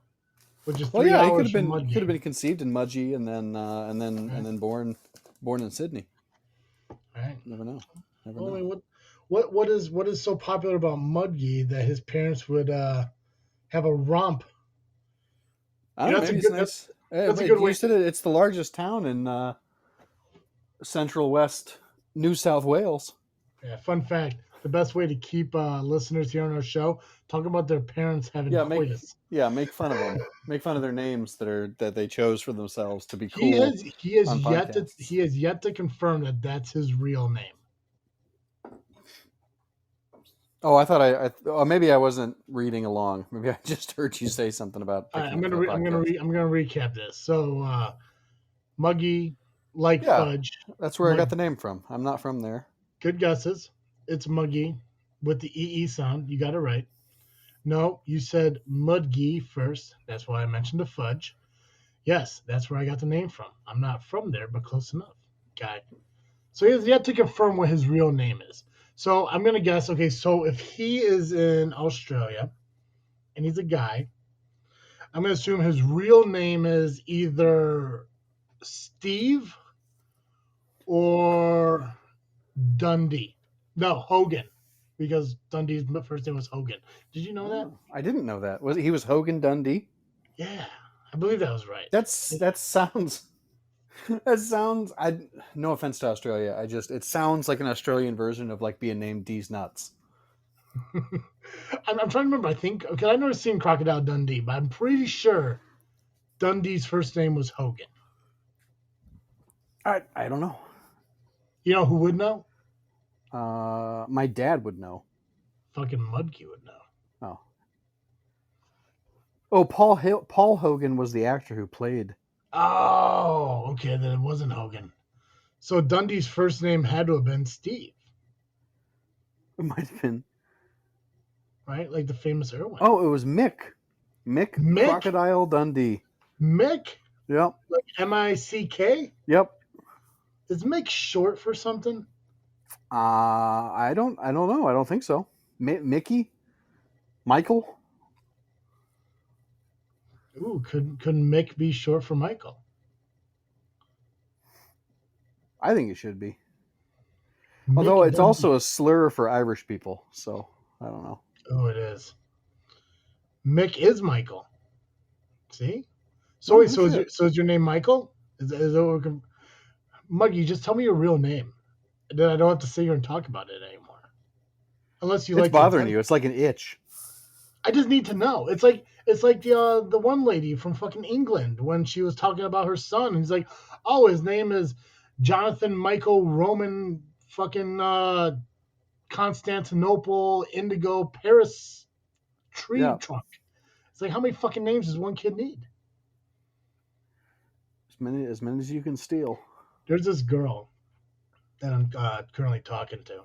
which is well, 3 yeah. hours from He could have Mudgee. been conceived in Mudgee Right. and then born in Sydney. Right. Never know. Never Well, I know. mean, what is so popular about Mudgee that his parents would have a romp? I You don't know, know. Maybe it's nice. that's a Wait, good you way. said it's the largest town in Central West New South Wales. Yeah, fun fact: the best way to keep listeners here on our show talk about their parents having Yeah, coitus. make fun of them. Make fun of their names that they chose for themselves to be He cool has he has on yet to podcasts. he has yet to confirm that that's his real name. Oh, I thought maybe I wasn't reading along. Maybe I just heard you say something about All right, picking it for the podcast. I'm gonna recap this. So Muggy, like Yeah, fudge, that's where I like got the name from. I'm not from there. good guesses. It's Muggy with the ee sound. You got it right. No, you said Mudgee first. That's why I mentioned the fudge. Yes, that's where I got the name from. I'm not from there, but close enough. Guy. So he has yet to confirm what his real name is. So I'm gonna guess. Okay, so if he is in Australia and he's a guy, I'm gonna assume his real name is either Steve or Dundee. No, Hogan, because Dundee's first name was Hogan. Did you know that? Oh, I didn't know that. He was Hogan Dundee? Yeah, I believe that was right. That sounds that sounds I no offense to Australia. It sounds like an Australian version of like being named D's nuts. I'm trying to remember. I think because I've never seen Crocodile Dundee, but I'm pretty sure Dundee's first name was Hogan. I don't know. You know who would know? My dad would know. Fucking Mudkey would know. Oh. Oh, Paul Hogan was the actor who played. Oh, okay. Then it wasn't Hogan. So Dundee's first name had to have been Steve, It might have been. right? Like the famous Irwin. Oh, it was Mick. Mick Mick? Crocodile Dundee. Mick? Yep. Like Mick? Yep. Is Mick short for something? I don't know. I don't think so. Mickey? Michael? Ooh, could Mick be short for Michael? I think it should be. Mick Although it's Dundee. also a slur for Irish people, so I don't know. Oh, it is. Mick is Michael. See? So Oh, wait, no so shit. is your name Michael? Is that what Muggy, just tell me your real name. Then I don't have to sit here and talk about it anymore. Unless you It's like the bothering attention. you. It's like an itch. I just need to know. It's like the one lady from fucking England when she was talking about her son. And he's like, oh, his name is Jonathan Michael Roman fucking Constantinople Indigo Paris tree Yeah. trunk. It's like, how many fucking names does one kid need? As many as you can steal. There's this girl that I'm currently talking to.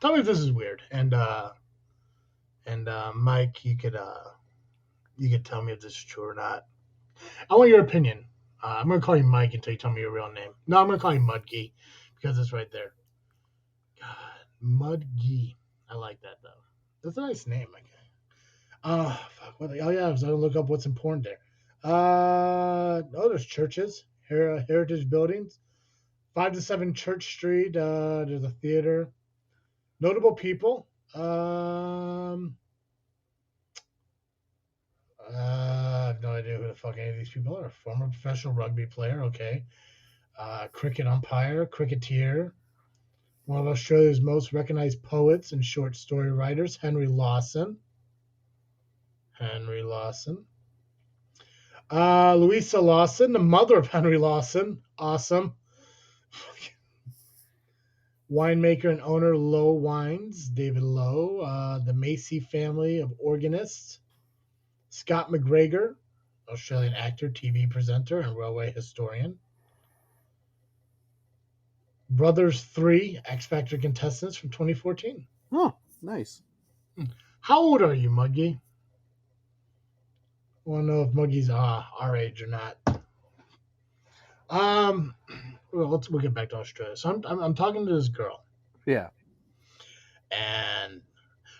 Tell me if this is weird, and Mike, you could tell me if this is true or not. I want your opinion. I'm gonna call you Mike until you tell me your real name. No, I'm gonna call you Mudgee because it's right there. God, Mudgee. I like that though. That's a nice name. Okay. Fuck. Oh yeah, I was gonna look up what's important there. Oh, there's churches, heritage buildings. 5 to 7 Church Street. There's a theater. Notable people. I have no idea who the fuck any of these people are. Former professional rugby player, okay. Cricket umpire, cricketer. One of Australia's most recognized poets and short story writers, Henry Lawson. Henry Lawson. Louisa Lawson, the mother of Henry Lawson. Awesome. Winemaker and owner Lowe Wines, David Lowe. The Macy family of organists. Scott McGregor, Australian actor, TV presenter, and railway historian. Brothers 3, X Factor contestants from 2014. Oh, nice. How old are you, Muggy? I want to know if Muggy's our age or not. We'll get back to Australia. So I'm talking to this girl, Yeah. and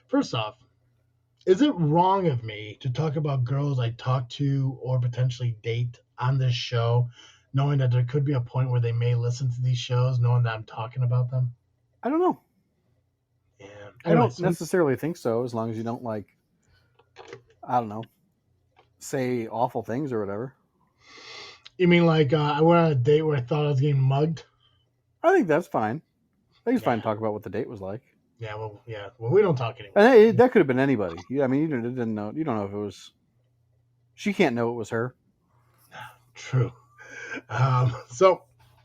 first off, is it wrong of me to talk about girls I talk to or potentially date on this show, knowing that there could be a point where they may listen to these shows, knowing that I'm talking about them? I don't know. Yeah. I Anyway, don't necessarily think so, as long as you don't I don't know, say awful things or whatever. You mean like I went on a date where I thought I was getting mugged? I think that's fine. I think it's fine to talk about what the date was like. Yeah, well, we don't talk anymore. And that could have been anybody. I mean, you didn't know. You don't know if it was. She can't know it was her. True. So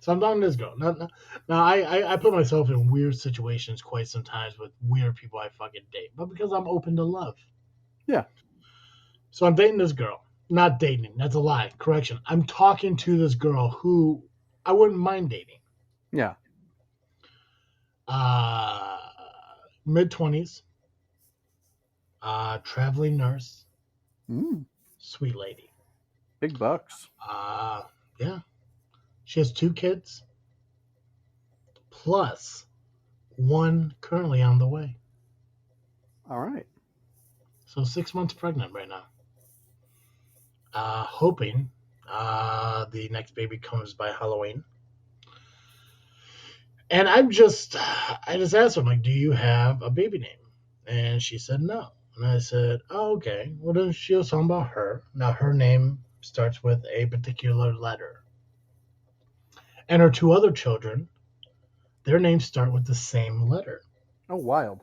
I'm talking to this girl. Now I put myself in weird situations quite sometimes with weird people I fucking date, but because I'm open to love. Yeah. So I'm dating this girl. Not dating. That's a lie. Correction. I'm talking to this girl who I wouldn't mind dating. Yeah. Mid-20s. Traveling nurse. Mm, Sweet lady. big bucks. Yeah. She has 2 kids. Plus 1 currently on the way. All right. So 6 months pregnant right now. Hoping the next baby comes by Halloween. And I just asked her, I'm like, do you have a baby name? And she said no. And I said, oh, okay. Well, then she was talking about her. Now, her name starts with a particular letter. And her 2 other children, their names start with the same letter. Oh, wild.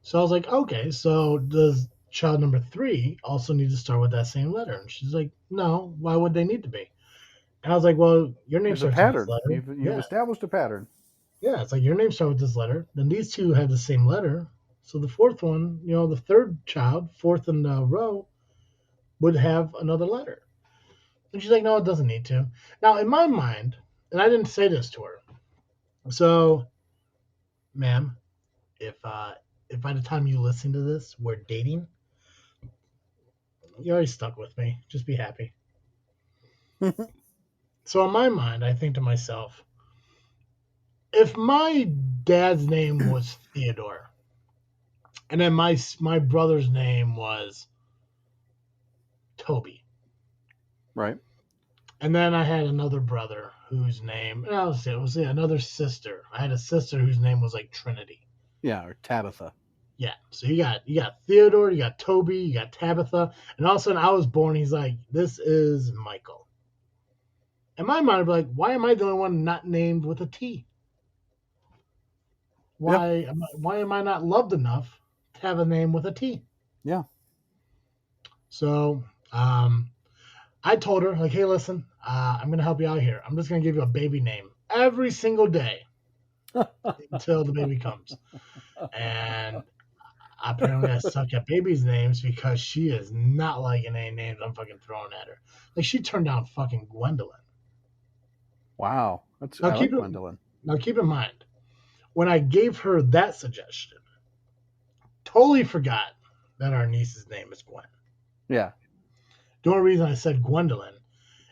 So I was like, okay, so does child number 3 also need to start with that same letter? And she's like, no, why would they need to be? And I was like, well, your name There's a starts with this pattern. letter. You've established a pattern. Yeah, it's like your name starts with this letter. Then these 2 have the same letter. So the 4th one, the 3rd child, 4th in the row, would have another letter. And she's like, no, it doesn't need to. Now, in my mind, and I didn't say this to her, So, ma'am, if by the time you listen to this, we're dating, you already stuck with me. Just be happy. So in my mind, I think to myself, if my dad's name was Theodore, and then my brother's name was Toby, Right. and then I had another brother whose name, it was another sister. I had a sister whose name was like Trinity. Yeah, or Tabitha. Yeah, so you got Theodore, you got Toby, you got Tabitha, and all of a sudden I was born. He's like, this is Michael. In my mind, I'd be like, why am I the only one not named with a T? Yeah. Why am I not loved enough to have a name with a T? Yeah. So I told her, like, hey, listen, I'm gonna help you out here. I'm just gonna give you a baby name every single day until the baby comes. And apparently, I suck at babies' names because she is not liking any names I'm fucking throwing at her. Like, she turned down fucking Gwendolyn. Wow. Now I like keep it. Gwendolyn. Now keep in mind, when I gave her that suggestion, totally forgot that our niece's name is Gwen. Yeah. The only reason I said Gwendolyn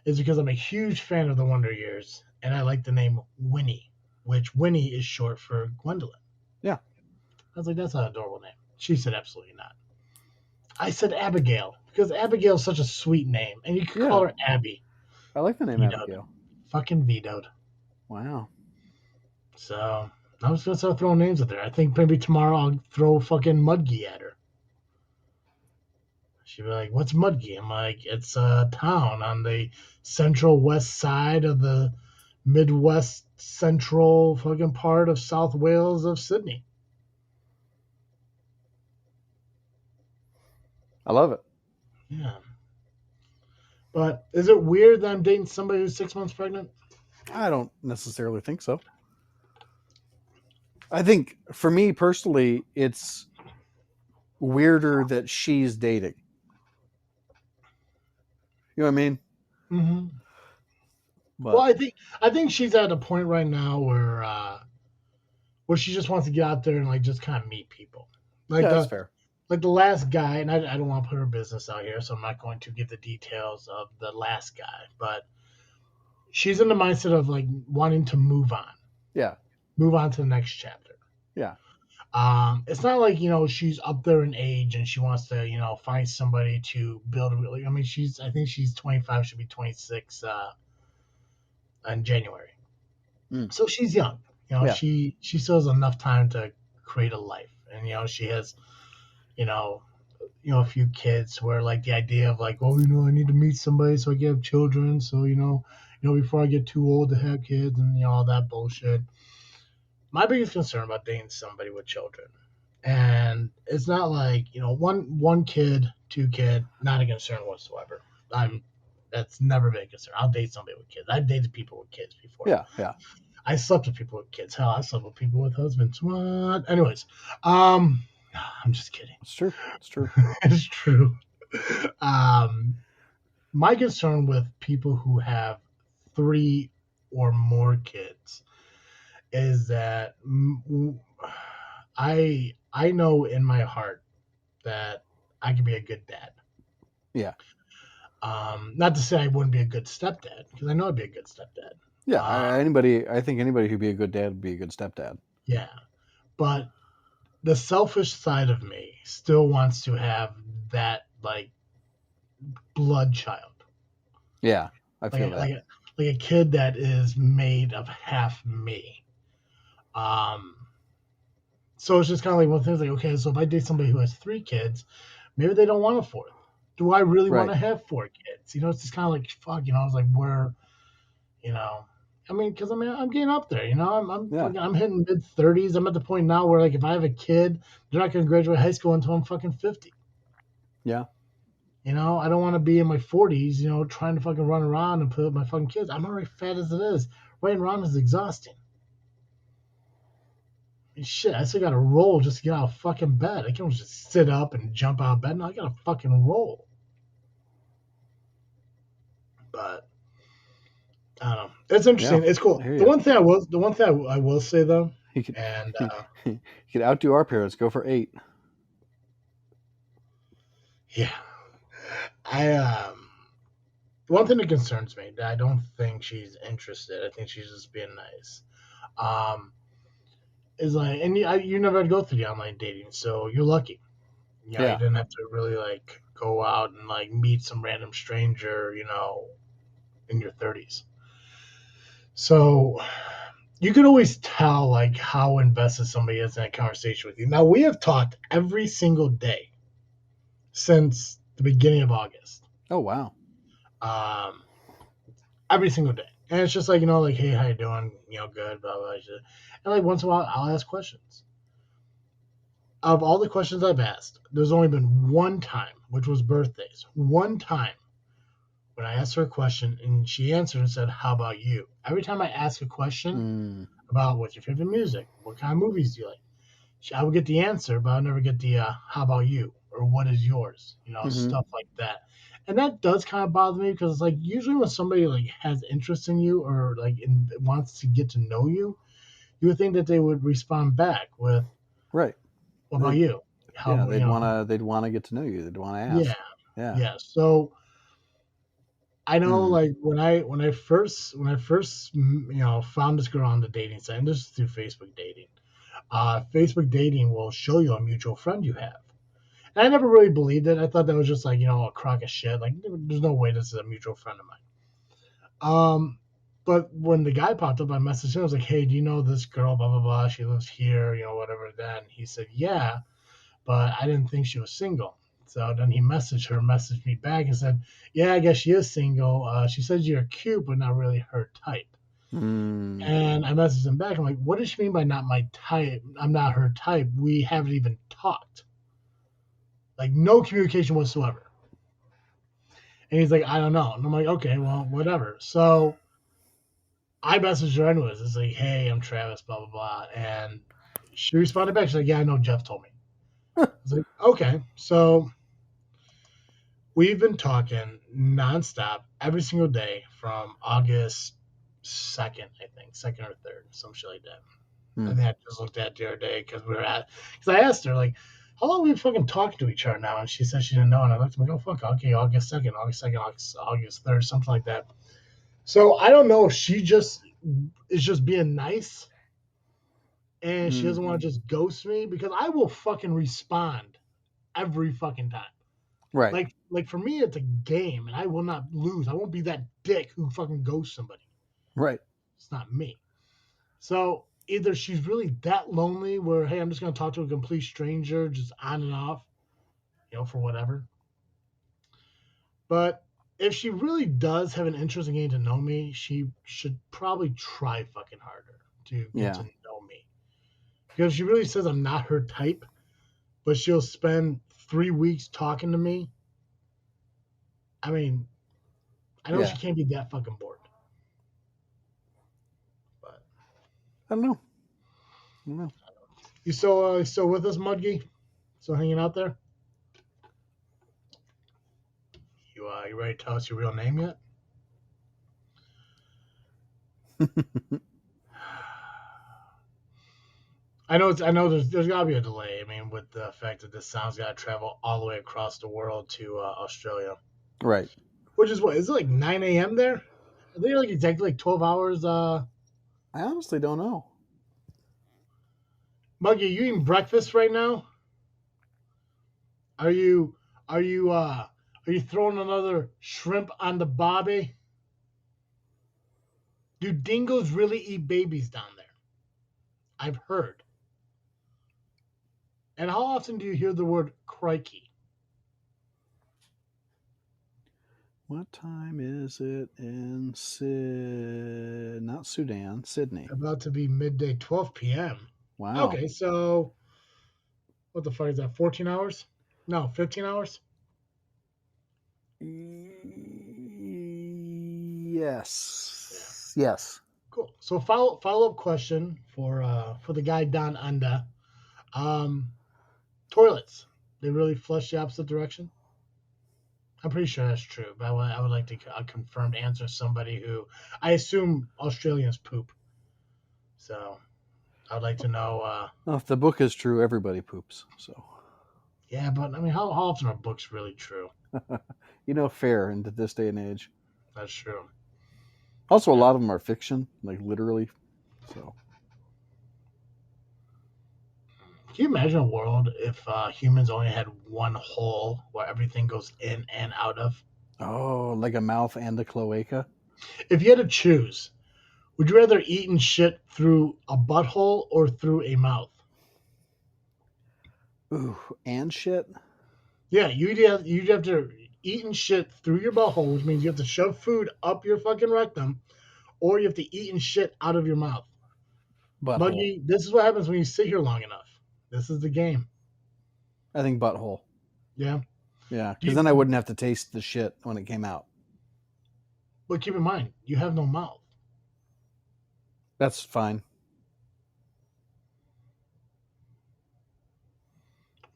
is because I'm a huge fan of the Wonder Years, and I like the name Winnie, which Winnie is short for Gwendolyn. Yeah. I was like, that's an adorable name. She said, absolutely not. I said Abigail because Abigail is such a sweet name, and you could call her Abby. I like the name Vetoed. Abigail. Fucking vetoed. Wow. So I'm just gonna start throwing names at there. I think maybe tomorrow I'll throw fucking Mudgee at her. She'd be like, "What's Mudgee?" I'm like, "It's a town on the central west side of the Midwest central fucking part of South Wales of Sydney." I love it. Yeah. But is it weird that I'm dating somebody who's 6 months pregnant? I don't necessarily think so. I think for me personally, it's weirder that she's dating. You know what I mean? Mm-hmm. But Well, I think she's at a point right now where she just wants to get out there and like just kind of meet people. Like yeah, that's the fair. like the last guy, and I don't want to put her business out here, so I'm not going to give the details of the last guy, but she's in the mindset of like wanting to move Yeah. to the next chapter. Yeah. It's not like she's up there in age and she wants to find somebody to build. I mean, I think she's 25, should be 26 in January, Mm. so she's young. Yeah. She still has enough time to create a life, and she has you know a few kids where like the idea of like, oh, I need to meet somebody so I can have children, so before I get too old to have kids, and all that bullshit. My biggest concern about dating somebody with children, and it's not like one kid, two kid, not a concern whatsoever. That's never been a concern. I'll date somebody with kids. I've dated people with kids before. Yeah. Yeah. I slept with people with kids. Hell, I slept with people with husbands. What? Anyways, I'm just kidding. It's true. It's true. It's true. My concern with people who have 3 or more kids is that I know in my heart that I can be a good dad. Yeah. Not to say I wouldn't be a good stepdad, because I know I'd be a good stepdad. Yeah. I think anybody who'd be a good dad would be a good stepdad. Yeah, but the selfish side of me still wants to have that like blood child. Yeah, I feel that. Like a kid that is made of half me. So it's just kind of like one thing. Like, okay, so if I date somebody who has 3 kids, maybe they don't want a 4th. Do I really want to have 4 kids? It's just kind of like fuck. I was like, where, I mean, because I'm getting up there. I'm hitting mid-30s. I'm at the point now where like if I have a kid, they're not going to graduate high school until I'm fucking 50. Yeah. I don't want to be in my 40s, trying to fucking run around and play with my fucking kids. I'm already fat as it is. Running around is exhausting. Shit, I still got to roll just to get out of fucking bed. I can't just sit up and jump out of bed. No, I got to fucking roll. But I don't know. It's interesting. Yeah, It's cool. I hear The you. one thing I will say though, You could, and you could outdo our parents. Go for 8. yeah, I the one thing that concerns me that I don't think she's interested. I think she's just being nice. Um, is like, and you never had to go through the online dating, so you're lucky. You know, you Yeah. didn't have to really like go out and like meet some random stranger, in your 30s. So you can always tell like how invested somebody is in a conversation with you. Now we have talked every single day since the beginning of August. Oh wow. Um, every single day. And it's just like, like, hey, how you doing? Good, blah, blah, blah. And like once in a while I'll ask questions. Of all the questions I've asked, there's only been one time, which was birthdays. One time when I asked her a question and she answered and said, how about you? Every time I ask a question Mm. about what's your favorite music, what kind of movies do you like, I would get the answer, but I'll never get the how about you or what is yours, Hmm. stuff like that. And that does kind of bother me because like usually when somebody like has interest in you or like wants to get to know you, you would think that they would respond back with, Right. what about They, you? yeah, How, they'd wanna get to know you. They'd wanna yeah, ask. Yeah. yeah. So I know Mm. like when I first found this girl on the dating site, and this is through Facebook dating. Facebook dating will show you a mutual friend you have. And I never really believed it. I thought that was just like, a crock of shit. Like, there's no way this is a mutual friend of mine. But when the guy popped up, I messaged him. I was like, hey, do you know this girl? Blah, blah, blah. She lives here, whatever. Then he said, yeah, but I didn't think she was single. So then he messaged me back and said, yeah, I guess she is single. She says you're cute, but not really her type. Mm. And I messaged him back. I'm like, what does she mean by not my type? I'm not her type. We haven't even talked. Like, no communication whatsoever. And he's like, I don't know. And I'm like, okay, well, whatever. So I messaged her anyways. It's like, hey, I'm Travis, blah, blah, blah. And she responded back. She's like, yeah, I know Jeff told me. I was like, okay. So we've been talking nonstop every single day from August 2nd, I think, 2nd or 3rd, some shit like that. I Mm. think I just looked at it the other day because I asked her, like, how long are we fucking talking to each other now? And she said she didn't know. And I looked at me, oh, fuck, okay, August 2nd, August 3rd, something like that. So I don't know if she just is just being nice and she Mm. doesn't want to just ghost me because I will fucking respond every fucking time. Right. Like for me, it's a game and I will not lose. I won't be that dick who fucking ghosts somebody. Right. It's not me. So either she's really that lonely where, hey, I'm just going to talk to a complete stranger just on and off, for whatever. But if she really does have an interest in getting to know me, she should probably try fucking harder to get to Yeah. know me. Because she really says I'm not her type, but she'll spend 3 weeks talking to me. I mean, I know she Yeah. can't be that fucking bored. But I don't know. I don't know. you still with us, Mudgy? Still hanging out there? You ready to tell us your real name yet? I know there's got to be a delay. I mean, with the fact that this sound's got to travel all the way across the world to Australia, Right. which is what is it like 9 a.m. there? Are they like exactly like 12 hours? I honestly don't know. Muggy, are you eating breakfast right now? Are you are you uh are you throwing another shrimp on the bobby? Do dingoes really eat babies down there? I've heard. And how often do you hear the word crikey? What time is it in not Sudan, Sydney? About to be midday, 12 p.m. Wow. Okay, so what the fuck is that? 14 hours? No, 15 hours? Yeah. Yes. Yes. Cool. So follow up question for the guy down under. Um, Toilets. They really flush the opposite direction. I'm pretty sure that's true, but I would like to a confirmed answer. Somebody who I assume Australians poop, so I'd like to know. Well, if the book is true, everybody poops. So, Yeah, but I mean, how often are books really true? fair into this day and age. That's true. Also, a Yeah. lot of them are fiction, like literally. So, Can you imagine a world if humans only had one hole where everything goes in and out of? oh, like a mouth and a cloaca. If you had to choose, would you rather eat and shit through a butthole or through a mouth? Ooh, and shit. Yeah, you'd have to eat and shit through your butthole, which means you have to shove food up your fucking rectum, or you have to eat and shit out of your mouth. Butthole. Buggy, this is what happens when you sit here long enough. This is the game. I think butthole. Yeah. Yeah, because You, then I wouldn't have to taste the shit when it came out. but keep in mind, you have no mouth. That's fine.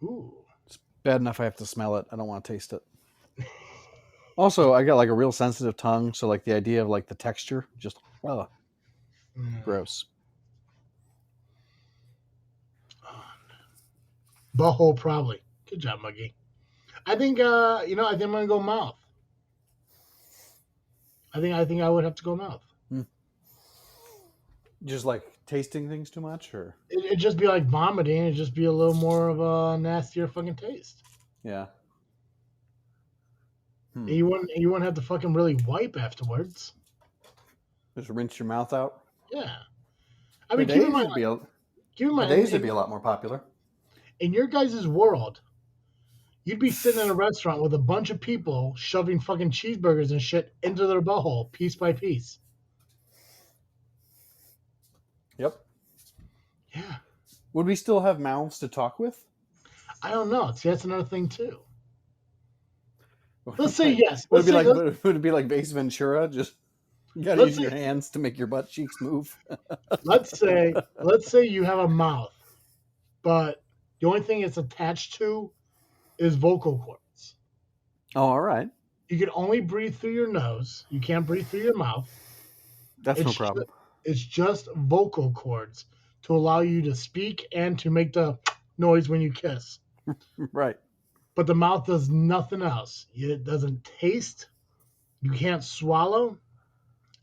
Ooh. It's bad enough I have to smell it. I don't want to taste it. Also, I got like a real sensitive tongue, so like the idea of like the texture, just Mm. gross. Butthole probably. Good job, Muggy. I think I think I'm gonna go mouth. I think I would have to go mouth. Just like tasting things too much, or It'd just be like vomiting. It'd just be a little more of a nastier fucking taste. yeah. And you wouldn't have to fucking really wipe afterwards. Just rinse your mouth out. Yeah. I mean, keep in mind, Bidets would be a lot more popular. in your guys' world, you'd be sitting in a restaurant with a bunch of people shoving fucking cheeseburgers and shit into their butthole piece by piece. Yep. Yeah. Would we still have mouths to talk with? I don't know. See, that's another thing too. Let's say yes. Would Let's it be like Base Ventura? Just you gotta Let's use your say- hands to make your butt cheeks move. let's say you have a mouth, but the only thing it's attached to is vocal cords. Oh, all right. You can only breathe through your nose. You can't breathe through your mouth. That's no It's problem. It's just vocal cords to allow you to speak and to make the noise when you kiss. Right. But the mouth does nothing else. It doesn't taste. You can't swallow.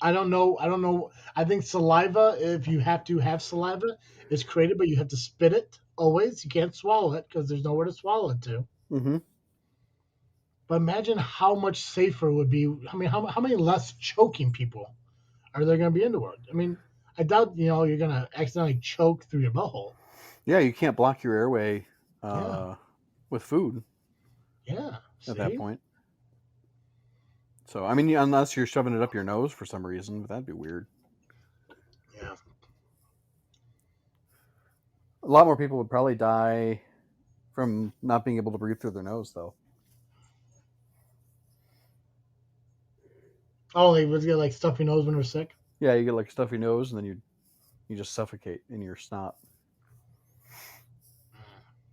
I don't know. I think saliva, if you have to have saliva, is created, but you have to spit it always. You can't swallow it because there's nowhere to swallow it to. Mm-hmm. But imagine how much safer it would be. I mean, how many less choking people are there going to be in the world? I mean, I doubt you're going to accidentally choke through your butthole. Yeah, you can't block your airway Yeah. with food Yeah. at that See? point. So, I mean, unless you're shoving it up your nose for some reason, but that'd be weird. Yeah. A lot more people would probably die from not being able to breathe through their nose, though. Oh, they would get like stuffy nose when they're sick. Yeah, you get like a stuffy nose, and then you just suffocate in your snot.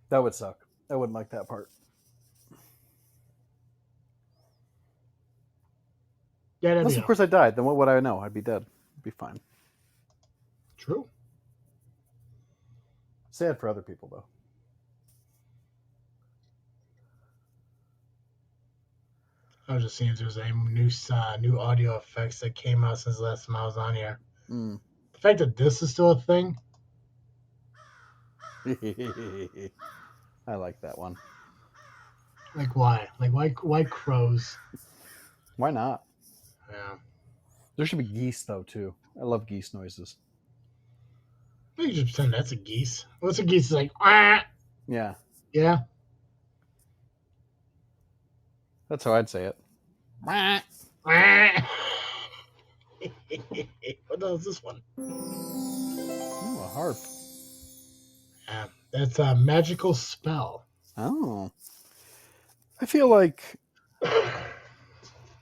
That would suck. I wouldn't like that part. Yeah, that'd Unless, be of course, I died. Then what would I know? I'd be dead. I'd be fine. true. Sad for other people, though. I was just seeing if there's any new audio effects that came out since the last time I was on here. Mm. The fact that this is still a thing. I like that one. Like why? Like why crows? Why not? Yeah. There should be geese, though, too. I love geese noises. You just pretend that's a geese. What's a geese? It's like, ah! Yeah, Yeah. that's how I'd say it. Ah! What the hell is this one? Ooh, a harp. Yeah, that's a magical spell. Oh. I feel like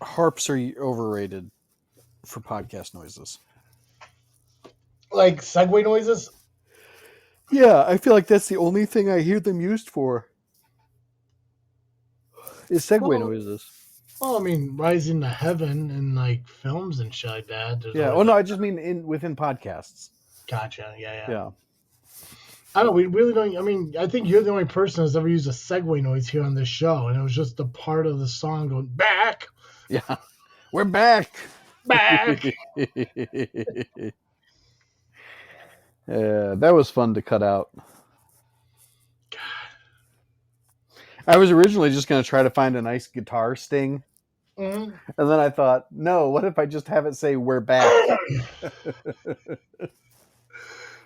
harps are overrated for podcast noises. Like Segway noises? Yeah, I feel like that's the only thing I hear them used for. Is Segway Well, noises. Well, I mean, rising to heaven in like films and shit like that. There's Yeah. always Oh no, like, I just mean within podcasts. gotcha. Yeah. Yeah. I don't know. We really don't. I mean, I think you're the only person that's ever used a segue noise here on this show, and it was just a part of the song going back, Yeah. We're back. back. Yeah, that was fun to cut out. I was originally just going to try to find a nice guitar sting. Mhm. And then I thought, no, what if I just have it say, we're back?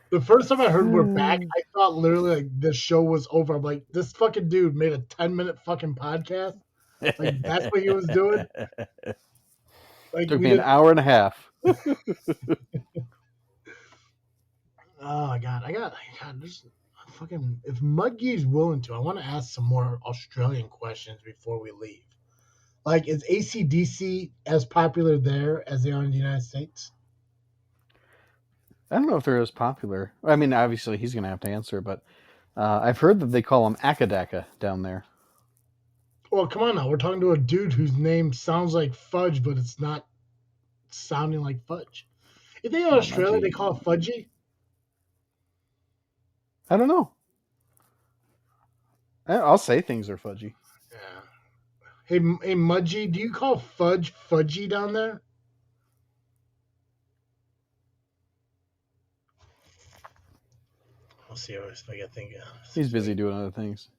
The first time I heard "We're Back," I thought literally like the show was over. I'm like, this fucking dude made a 10-minute fucking podcast. Like that's what he was doing. Like Took we me an didn't. hour and a half. Oh my god, there's fucking. If Mudgee's willing to, I want to ask some more Australian questions before we leave. Like, is ACDC as popular there as they are in the United States? I don't know if they're as popular. I mean, obviously he's going to have to answer, but I've heard that they call them Akadaka down there. Well, come on now. We're talking to a dude whose name sounds like fudge, but it's not sounding like fudge. If they in Australia, they call it fudgy. I don't know. I'll say things are fudgy. Yeah. Hey, Mudgy, do you call fudge fudgy down there? I'll see if I can think. He's busy doing other things.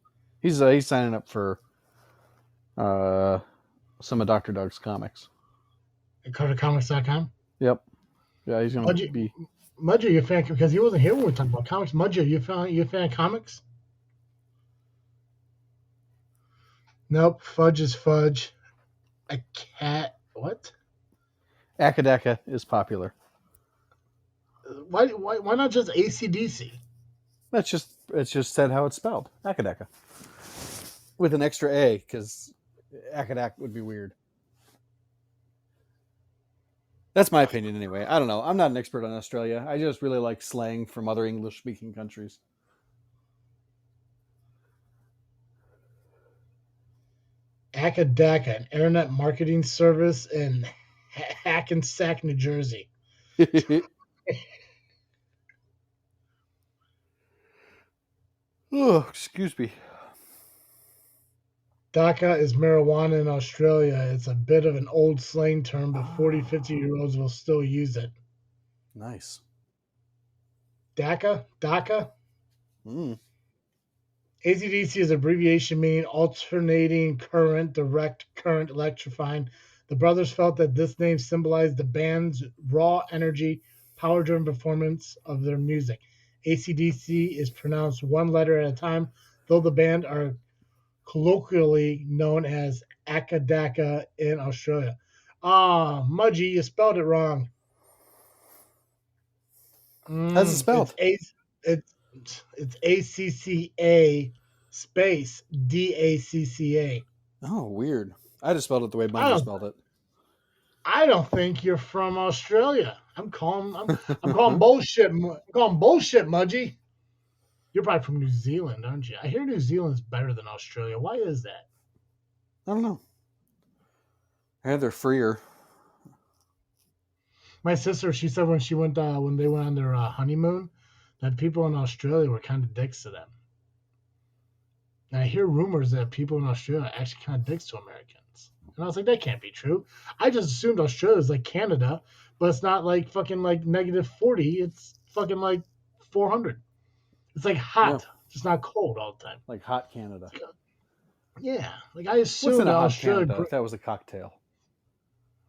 He's signing up for some of Dr. Doug's comics. At CarterComics.com. Yep. Yeah, he's going to Mudgy, be. Mudgy, you a fan? Because he wasn't here when we talked about comics. Mudgy, you a fan of comics? Nope. Fudge is fudge. A cat. What? Akadaka is popular. Why not just ACDC? It's just said how it's spelled. Akadaka. With an extra A, because Akadak would be weird. That's my opinion anyway. I don't know. I'm not an expert on Australia. I just really like slang from other English-speaking countries. Akadaka, an internet marketing service in Hackensack, New Jersey. Oh, excuse me. Daca is marijuana in Australia. It's a bit of an old slang term, but 40, 50-year-olds will still use it. Nice. DACA? Mm. ACDC is abbreviation meaning alternating current, direct current, electrifying. The brothers felt that this name symbolized the band's raw energy, power-driven performance of their music. ACDC is pronounced one letter at a time, though the band are colloquially known as Akadaka in Australia. Mudgy, you spelled it wrong. How's it spelled? It's ACCA space DACCA. Oh, weird. I just spelled it the way Bungie spelled it. I don't think you're from Australia. I'm calling bullshit. I'm calling bullshit, Mudgy. You're probably from New Zealand, aren't you? I hear New Zealand's better than Australia. Why is that? I don't know. I heard they're freer. My sister, she said when they went on their honeymoon, that people in Australia were kind of dicks to them. And I hear rumors that people in Australia are actually kind of dicks to Americans. And I was like, that can't be true. I just assumed Australia is like Canada, but it's not like fucking like -40. It's fucking like 400. It's like hot, just not cold all the time. Like hot Canada. Yeah, like I assumed What's in a hot Australia. Canada if that was a cocktail?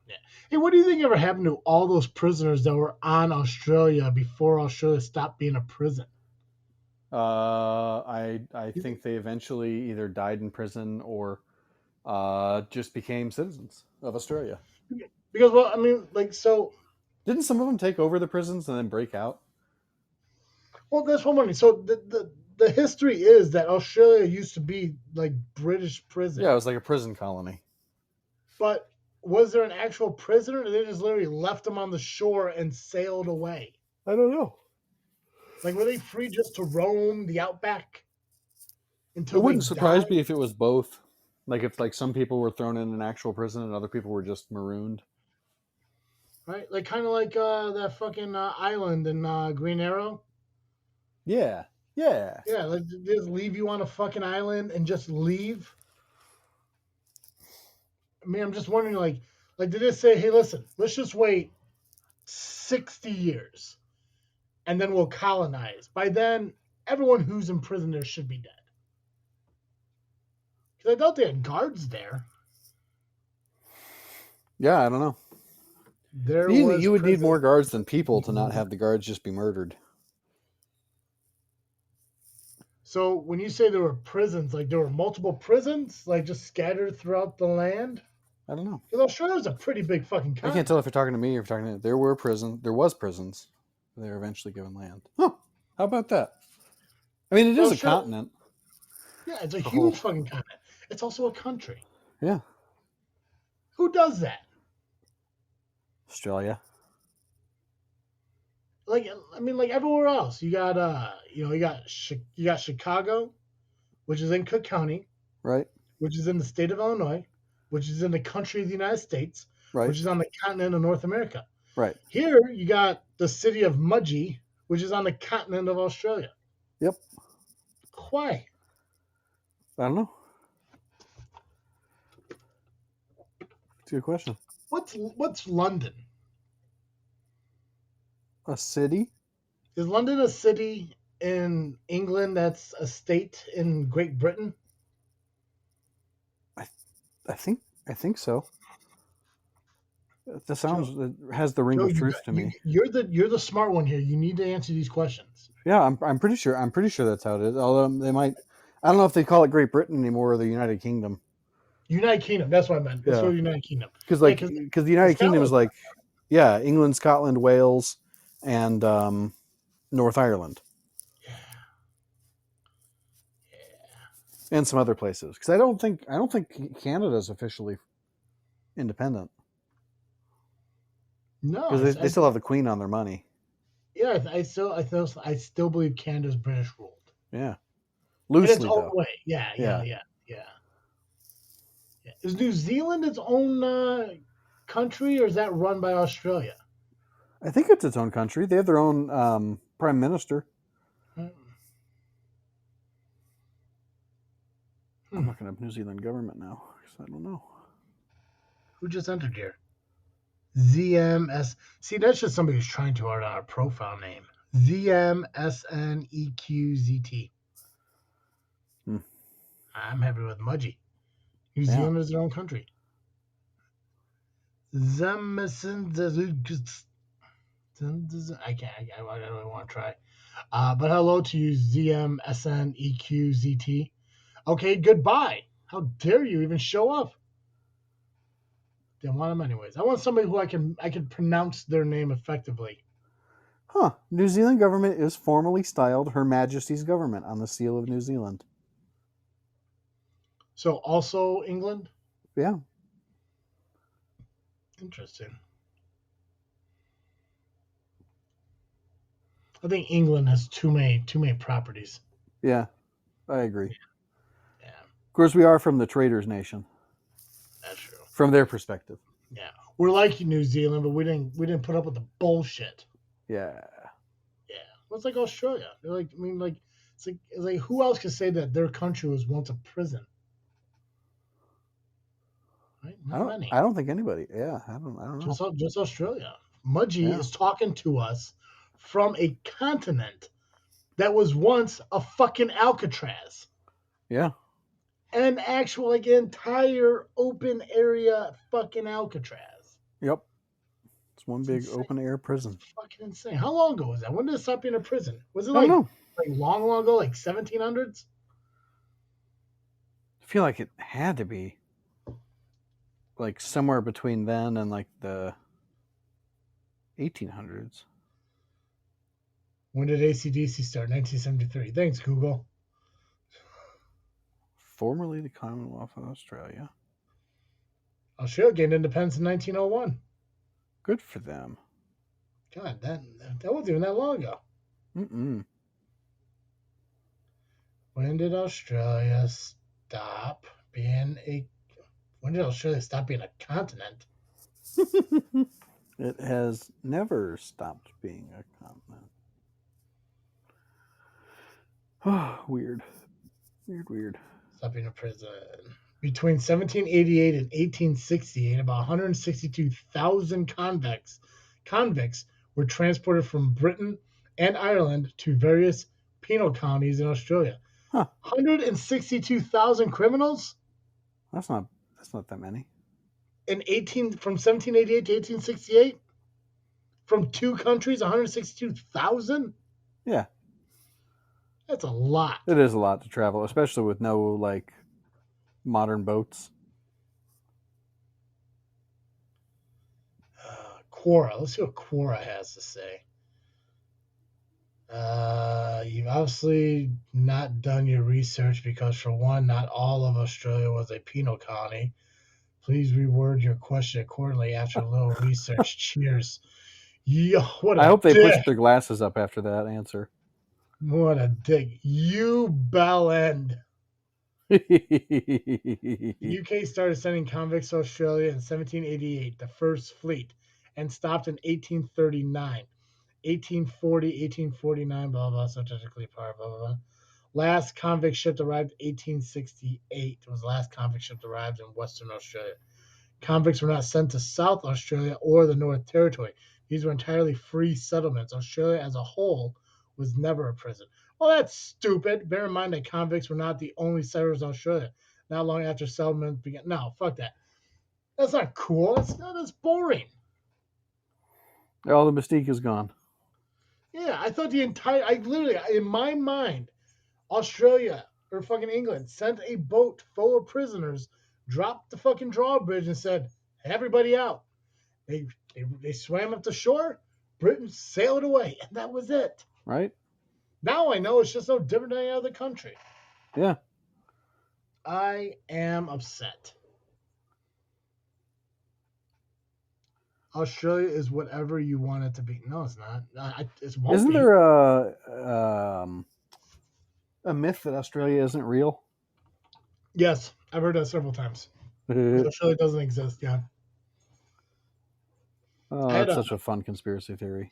Yeah. Hey, what do you think ever happened to all those prisoners that were on Australia before Australia stopped being a prison? I think they eventually either died in prison or just became citizens of Australia. Because, well, I mean, like, so. Didn't some of them take over the prisons and then break out? Well, that's one money. So the history is that Australia used to be like British prison. Yeah, it was like a prison colony. But was there an actual prisoner, or they just literally left them on the shore and sailed away? I don't know. Like, were they free just to roam the outback? It wouldn't surprise me if it was both. Like if like some people were thrown in an actual prison and other people were just marooned. Right? Like kind of like that fucking island in Green Arrow. Yeah. Yeah. Yeah, like they just leave you on a fucking island and just leave. I mean, I'm just wondering, like did they say, hey, listen, let's just wait 60 years and then we'll colonize. By then, everyone who's in prison there should be dead. Because I thought they had guards there. Yeah, I don't know. There You, was you would need prison. more guards than people to not have the guards just be murdered. So when you say there were prisons, like there were multiple prisons, like just scattered throughout the land? I don't know. Because Australia's a pretty big fucking I continent. can't tell if you're talking to me or if you're talking to... There was prisons. They were eventually given land. Huh. How about that? I mean, it is a continent. Yeah, it's a The huge whole- fucking continent. It's also a country. Yeah. Who does that? Australia. Like, I mean, like everywhere else, you got you got Chicago, which is in Cook County, Right? which is in the state of Illinois, which is in the country of the United States, Right. which is on the continent of North America. Right. Here you got the city of Mudgee, which is on the continent of Australia. Yep. Why? I don't know. It's a good question. What's London? A city? Is London a city in England that's a state in Great Britain? I think so. That sounds... It has the ring of truth to me. You're the smart one here. You need to answer these questions. Yeah, I'm pretty sure that's how it is. Although they might... I don't know if they call it Great Britain anymore or the United Kingdom. United Kingdom. That's what I meant. Let's Yeah. go to United Kingdom. Because the United Kingdom is like, yeah, England, Scotland, Wales, and North Ireland, and some other places. Because I don't think Canada is officially independent. No, Because they still have the Queen on their money. Yeah, I still believe Canada's British ruled. Yeah, In its loosely own though. way. Yeah. Is New Zealand its own country, or is that run by Australia? I think it's its own country. They have their own prime minister. Hmm. I'm looking up New Zealand government now because I don't know. Who just entered here? ZMS. See, that's just somebody who's trying too hard on our profile name. ZMSNEQZT. I'm happy with Mudgee. New Zealand is their own country. I don't want to try. But hello to you, ZMSNEQZT. Okay, goodbye. How dare you even show up? Didn't want them anyways. I want somebody who I can pronounce their name effectively. Huh. New Zealand government is formally styled Her Majesty's Government on the seal of New Zealand. So also England? Yeah. Interesting. I think England has too many properties. Yeah, I agree. Yeah. Of course, we are from the traders' nation. That's true. From their perspective. Yeah. We're like New Zealand, but we didn't put up with the bullshit. Yeah. Yeah. Well, it's like Australia. They're like, I mean, like, it's like who else could say that their country was once a prison? Right? Not many. I don't think anybody. Yeah, I don't know. Just Australia. Mudgee is talking to us from a continent that was once a fucking Alcatraz. Yeah. An actual, like, entire open area fucking Alcatraz. Yep. It's one big insane. open air prison. It's fucking insane. How long ago was that? When did it stop being a prison? Was it I don't know. like long ago, like 1700s? I feel like it had to be like somewhere between then and like the 1800s. When did AC/DC start? 1973. Thanks, Google. Formerly the Commonwealth of Australia. Australia gained independence in 1901. Good for them. God, that wasn't even that long ago. Mm-mm. When did Australia stop being a. When did Australia stop being a continent? It has never stopped being a continent. Weird. Weird. Stop being a prison. Between 1788 and 1868, about 162,000 convicts were transported from Britain and Ireland to various penal colonies in Australia. Huh. 162,000 criminals That's not that many. from 1788 to 1868 from two countries. 162,000. Yeah, That's a lot. it is a lot to travel, especially with no like modern boats. Quora. Let's see what Quora has to say. You've obviously not done your research because, for one, not all of Australia was a penal colony. Please reword your question accordingly after a little research. Cheers. Yo, what a I hope they dick. pushed their glasses up after that answer. What a dick. You bell end. The UK started sending convicts to Australia in 1788, the first fleet, and stopped in 1839. 1840, 1849, blah, blah, so technically part, blah, blah, blah. Last convict ship arrived 1868. It was the last convict ship arrived in Western Australia. Convicts were not sent to South Australia or the North Territory. These were entirely free settlements. Australia as a whole was never a prison. Well, that's stupid. Bear in mind that convicts were not the only settlers in Australia. Not long after settlement began. No, fuck that. That's not cool. That's boring. All the mystique is gone. Yeah, I thought I literally, in my mind, Australia or fucking England sent a boat full of prisoners, dropped the fucking drawbridge, and said, "Everybody out." They swam up the shore. Britain sailed away, and that was it. Right? Now I know it's just no different than any other country. Yeah. I am upset. Australia is whatever you want it to be. No, it's not. It won't Isn't be. there a myth that Australia isn't real? Yes, I've heard that several times. Australia doesn't exist. Yeah. Oh, that's such a fun conspiracy theory.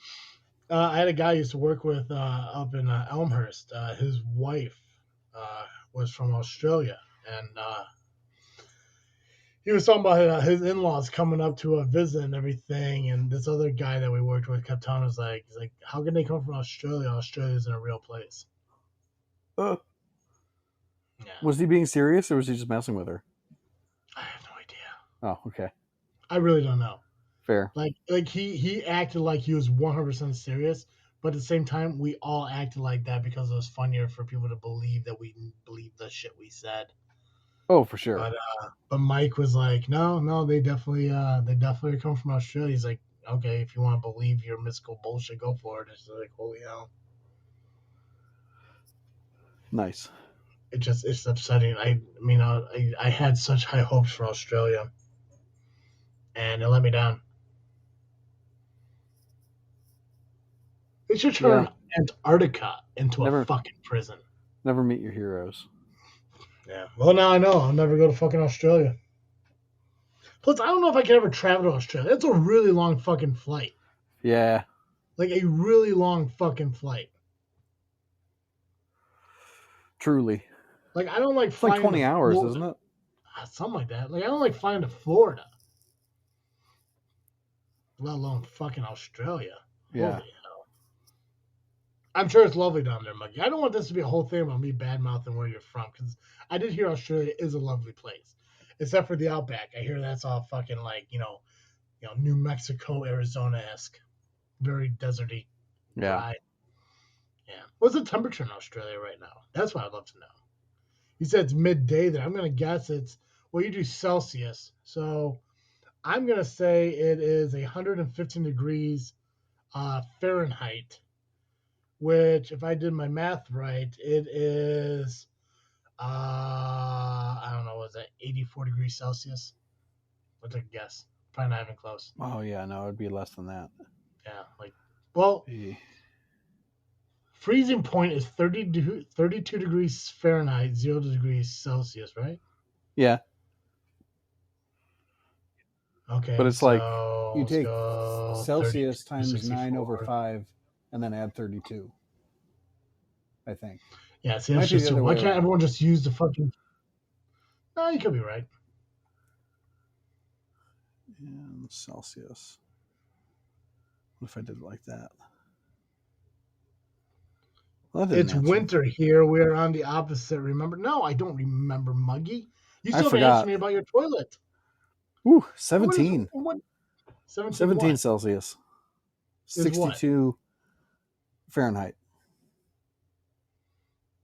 I had a guy I used to work with up in Elmhurst. His wife was from Australia, and he was talking about his in-laws coming up to visit and everything. And this other guy that we worked with kept telling us, he's like, how can they come from Australia? Australia isn't a real place. Yeah. Was he being serious, or was he just messing with her? I have no idea. Oh, okay. I really don't know. Fair. Like he acted like he was 100% serious, but at the same time, we all acted like that because it was funnier for people to believe that we believe the shit we said. Oh, for sure. But Mike was like, no, they definitely come from Australia. He's like, okay, if you want to believe your mystical bullshit, go for it. It's like, holy hell. Nice. It's upsetting. I had such high hopes for Australia, and it let me down. They should turn Antarctica into a fucking prison. Never meet your heroes. Yeah. Well, now I know. I'll never go to fucking Australia. Plus, I don't know if I can ever travel to Australia. That's a really long fucking flight. Yeah. Like a really long fucking flight. Truly. Like, I don't like flying. It's like 20 hours, isn't it? Something like that. Like, I don't like flying to Florida. Let alone fucking Australia. Yeah. Holy hell. I'm sure it's lovely down there, Muggy. I don't want this to be a whole thing about me bad-mouthing where you're from, because I did hear Australia is a lovely place. Except for the outback. I hear that's all fucking like, New Mexico, Arizona-esque. Very deserty. Dry. Yeah. What's the temperature in Australia right now? That's what I'd love to know. You said it's midday there. I'm going to guess you do Celsius. So I'm going to say it is 115 degrees Fahrenheit, which, if I did my math right, it is, I don't know, was that 84 degrees Celsius? I'll take a guess. Probably not even close. Oh, yeah, no, it'd be less than that. Yeah, freezing point is 32 degrees Fahrenheit, 0 degrees Celsius, right? Yeah, Okay, but it's like so you let's take go Celsius 32, times 9 over 64. 5 and then add 32. I think Yeah, see, that's might be just the it. other Why way can't around. everyone just use the fucking? No, you could be right. And Celsius. What if I did it like that? Well, that didn't It's answer. winter here. We're on the opposite. Remember? No, I don't remember, Muggy. You I still haven't answered forgot. me about your toilet. Ooh, What is 17. what? 17 17 what? Celsius. Is what? 62 Fahrenheit.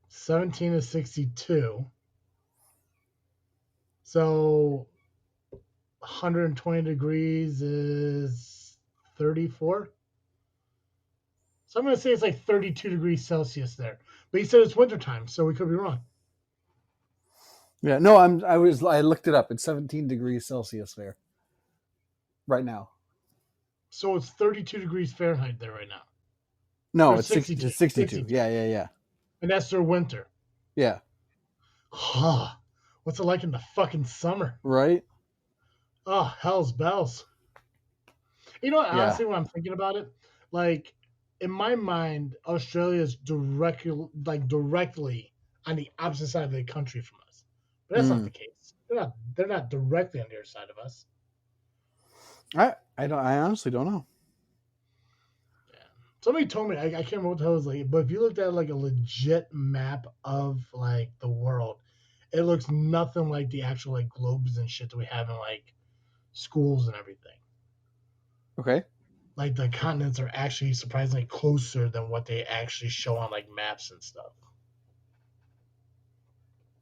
17 is 62. So 120 degrees is 34. So I'm going to say it's like 32 degrees Celsius there. But you said it's wintertime, so we could be wrong. Yeah, no, I looked it up. It's 17 degrees Celsius there right now. So it's 32 degrees Fahrenheit there right now. No, Or it's 62. 62. 62. Yeah. And that's their winter. Yeah. Huh. What's it like in the fucking summer? Right? Oh, hell's bells. You know what, Yeah. honestly, when I'm thinking about it, like in my mind, Australia is directly on the opposite side of the country from us. But that's not the Mm. case. They're not directly on the other side of us. I honestly don't know. Yeah. Somebody told me, I can't remember what the hell it was like, but if you looked at like a legit map of like the world, it looks nothing like the actual like globes and shit that we have in like schools and everything. Okay. Like the continents are actually surprisingly closer than what they actually show on like maps and stuff.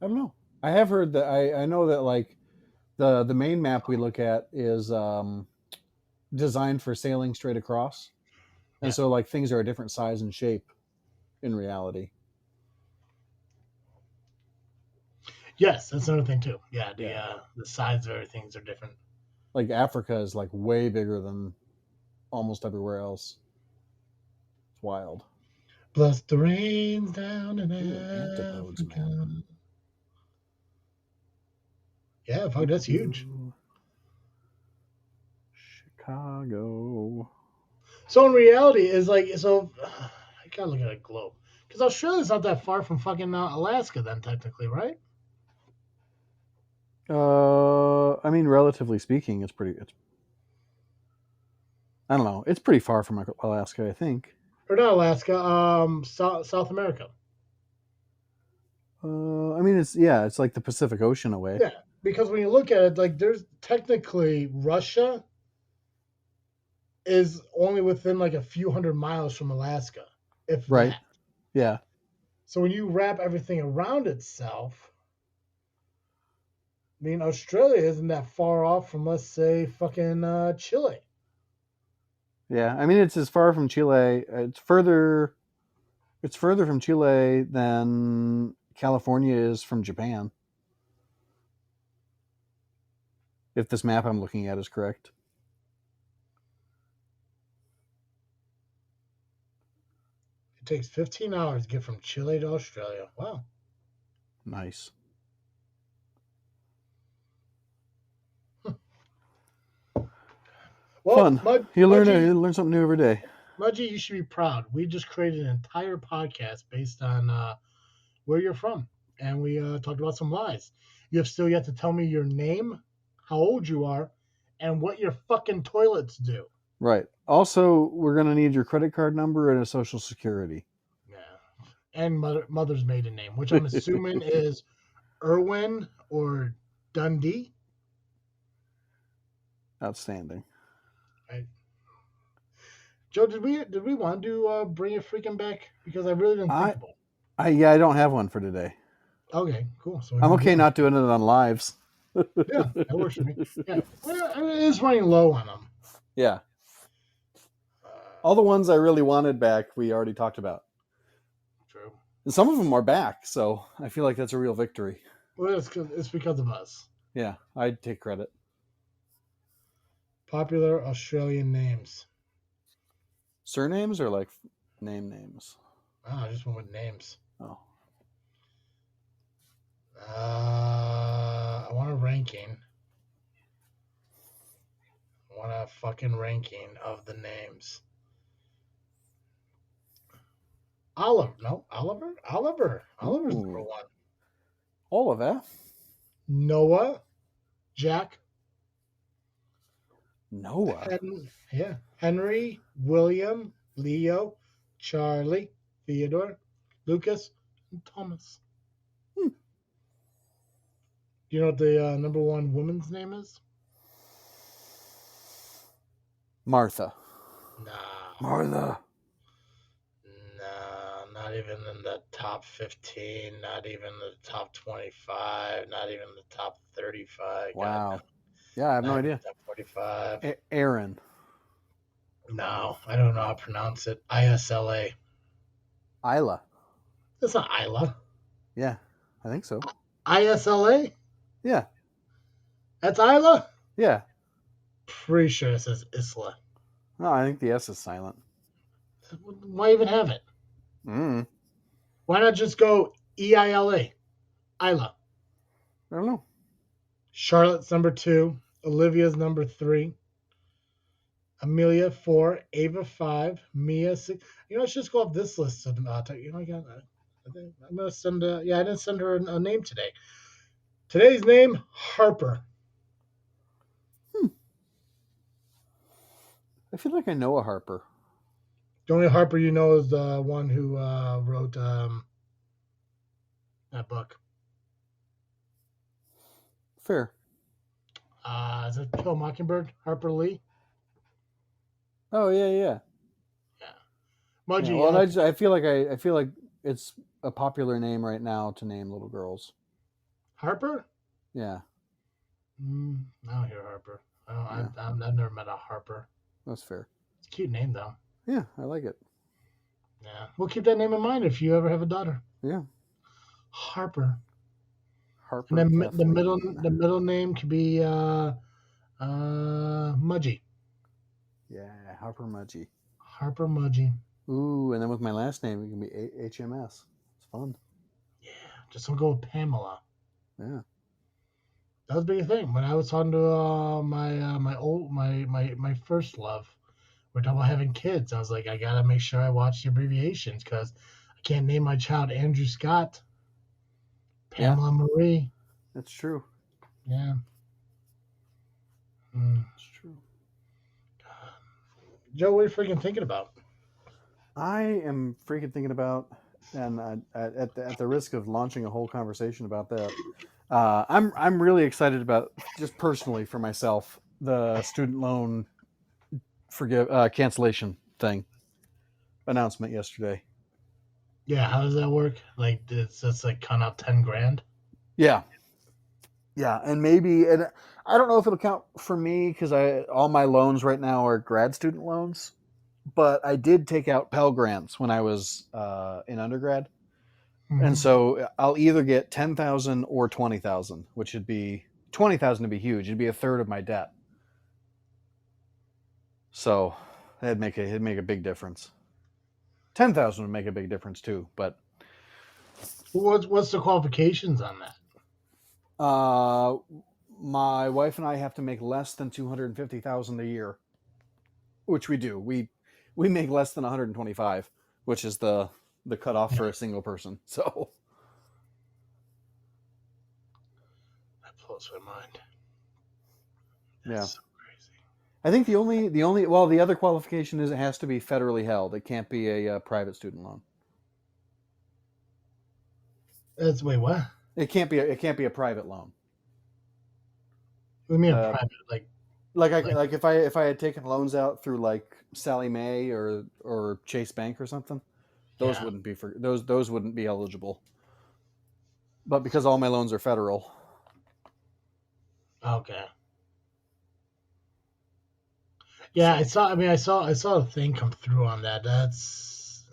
I don't know. I have heard that I know that like the main map we look at is designed for sailing straight across. And Yeah. so like things are a different size and shape in reality. Yes, that's another thing too. Yeah, Yeah. the size of everything's are different. Like Africa is like way bigger than almost everywhere else. It's wild. Plus the rains down in Ooh, an antipodes map. Africa. Yeah, fuck, that's huge. Ooh, Chicago. So in reality, is like so. I gotta look at a globe because Australia's not that far from fucking Alaska, then technically, right? I mean, relatively speaking, it's pretty. It's I don't know. It's pretty far from Alaska, I think. Or not Alaska, South America. I mean, it's like the Pacific Ocean away. Yeah, because when you look at it, like there's technically Russia is only within like a few hundred miles from Alaska, if Right. that. Yeah. So when you wrap everything around itself, I mean, Australia isn't that far off from, let's say, fucking Chile. Yeah. I mean, it's as far from Chile. It's further. It's further from Chile than California is from Japan. If this map I'm looking at is correct. It takes 15 hours to get from Chile to Australia. Wow. Nice. Well, Fun. You Mudgy, learn something new every day. Mudgy, you should be proud. We just created an entire podcast based on where you're from, and we talked about some lies. You have still yet to tell me your name, how old you are, and what your fucking toilets do. Right. Also, we're gonna need your credit card number and a social security. Yeah, and mother's maiden name, which I'm assuming is Irwin or Dundee. Outstanding. Right. Joe, did we want to bring a freaking back? Because I really didn't think I about it. I don't have one for today. Okay, cool. So we I'm won't do okay one. not doing it on lives. Yeah, that works for me. Yeah, well, I mean, it is running low on them. Yeah. Uh, All the ones I really wanted back, we already talked about. True. And some of them are back, so I feel like that's a real victory. Well, it's because of us. Yeah, I'd take credit. Popular Australian names. Surnames or like names? Oh, I just went with names. Oh. I want ranking. Want a fucking ranking of the names. Oliver's number Ooh. one. Oliver. Noah, Jack, Noah. Henry, William, Leo, Charlie, Theodore, Lucas, and Thomas. Hmm. Do you know what the number one woman's name is? Martha. No, Martha. not even in the top 15, not even the top 25, not even the top 35. God, Wow. Yeah, I have no not even idea. top 45. Aaron. No, I don't know how to pronounce it. Isla. Isla. That's not Isla. Yeah, I think so. Isla? Yeah. That's Isla? Yeah. Pretty sure it says Isla. No, I think the S is silent. Why even have it? Mm. Why not just go Eila? Isla. I don't know. Charlotte's number 2. Olivia's number 3. Amelia 4. Ava 5. Mia 6. Let's just go off this list. I'm gonna send. I didn't send her a name today. Today's name Harper. I feel like I know a Harper. The only Harper you know is the one who wrote that book. Fair. Is it Kill Mockingbird? Harper Lee. Oh yeah. Mudgy. Yeah, well, I feel like it's a popular name right now to name little girls. Harper? Yeah. I don't hear Harper. I've never met a Harper. That's fair. It's a cute name, though. Yeah, I like it. Yeah. We'll keep that name in mind if you ever have a daughter. Yeah. Harper. Harper. And then the middle name could be Mudgy. Yeah, Harper Mudgy. Harper Mudgy. Ooh, and then with my last name, it can be HMS. It's fun. Yeah. Just don't go with Pamela. Yeah. That was a big thing. When I was talking to my first love, we're talking about having kids. I was like, I gotta make sure I watch the abbreviations because I can't name my child Andrew Scott, Pamela Marie. That's true. Yeah. It's true. Joe, what are you freaking thinking about? I am freaking thinking about, and at the risk of launching a whole conversation about that, I'm really excited about, just personally for myself, the student loan cancellation thing announcement yesterday. Yeah, how does that work? Like, it's like count out 10 grand. Yeah, and I don't know if it'll count for me because all my loans right now are grad student loans, but I did take out Pell Grants when I was in undergrad. And so I'll either get 10,000 or 20,000, which would be 20,000 to be huge. It'd be a third of my debt. So it'd make a big difference. 10,000 would make a big difference too. But What's the qualifications on that? my wife and I have to make less than 250,000 a year, which we do. We make less than 125, which is the cutoff for a single person. So that blows my mind. That's so crazy. I think the other qualification is it has to be federally held. It can't be a private student loan. Wait, what? It can't be a private loan. What do you mean private? Like if I had taken loans out through like Sallie Mae or Chase Bank or something, those wouldn't be those wouldn't be eligible. But because all my loans are federal. Okay. Yeah, I saw a thing come through on that. That's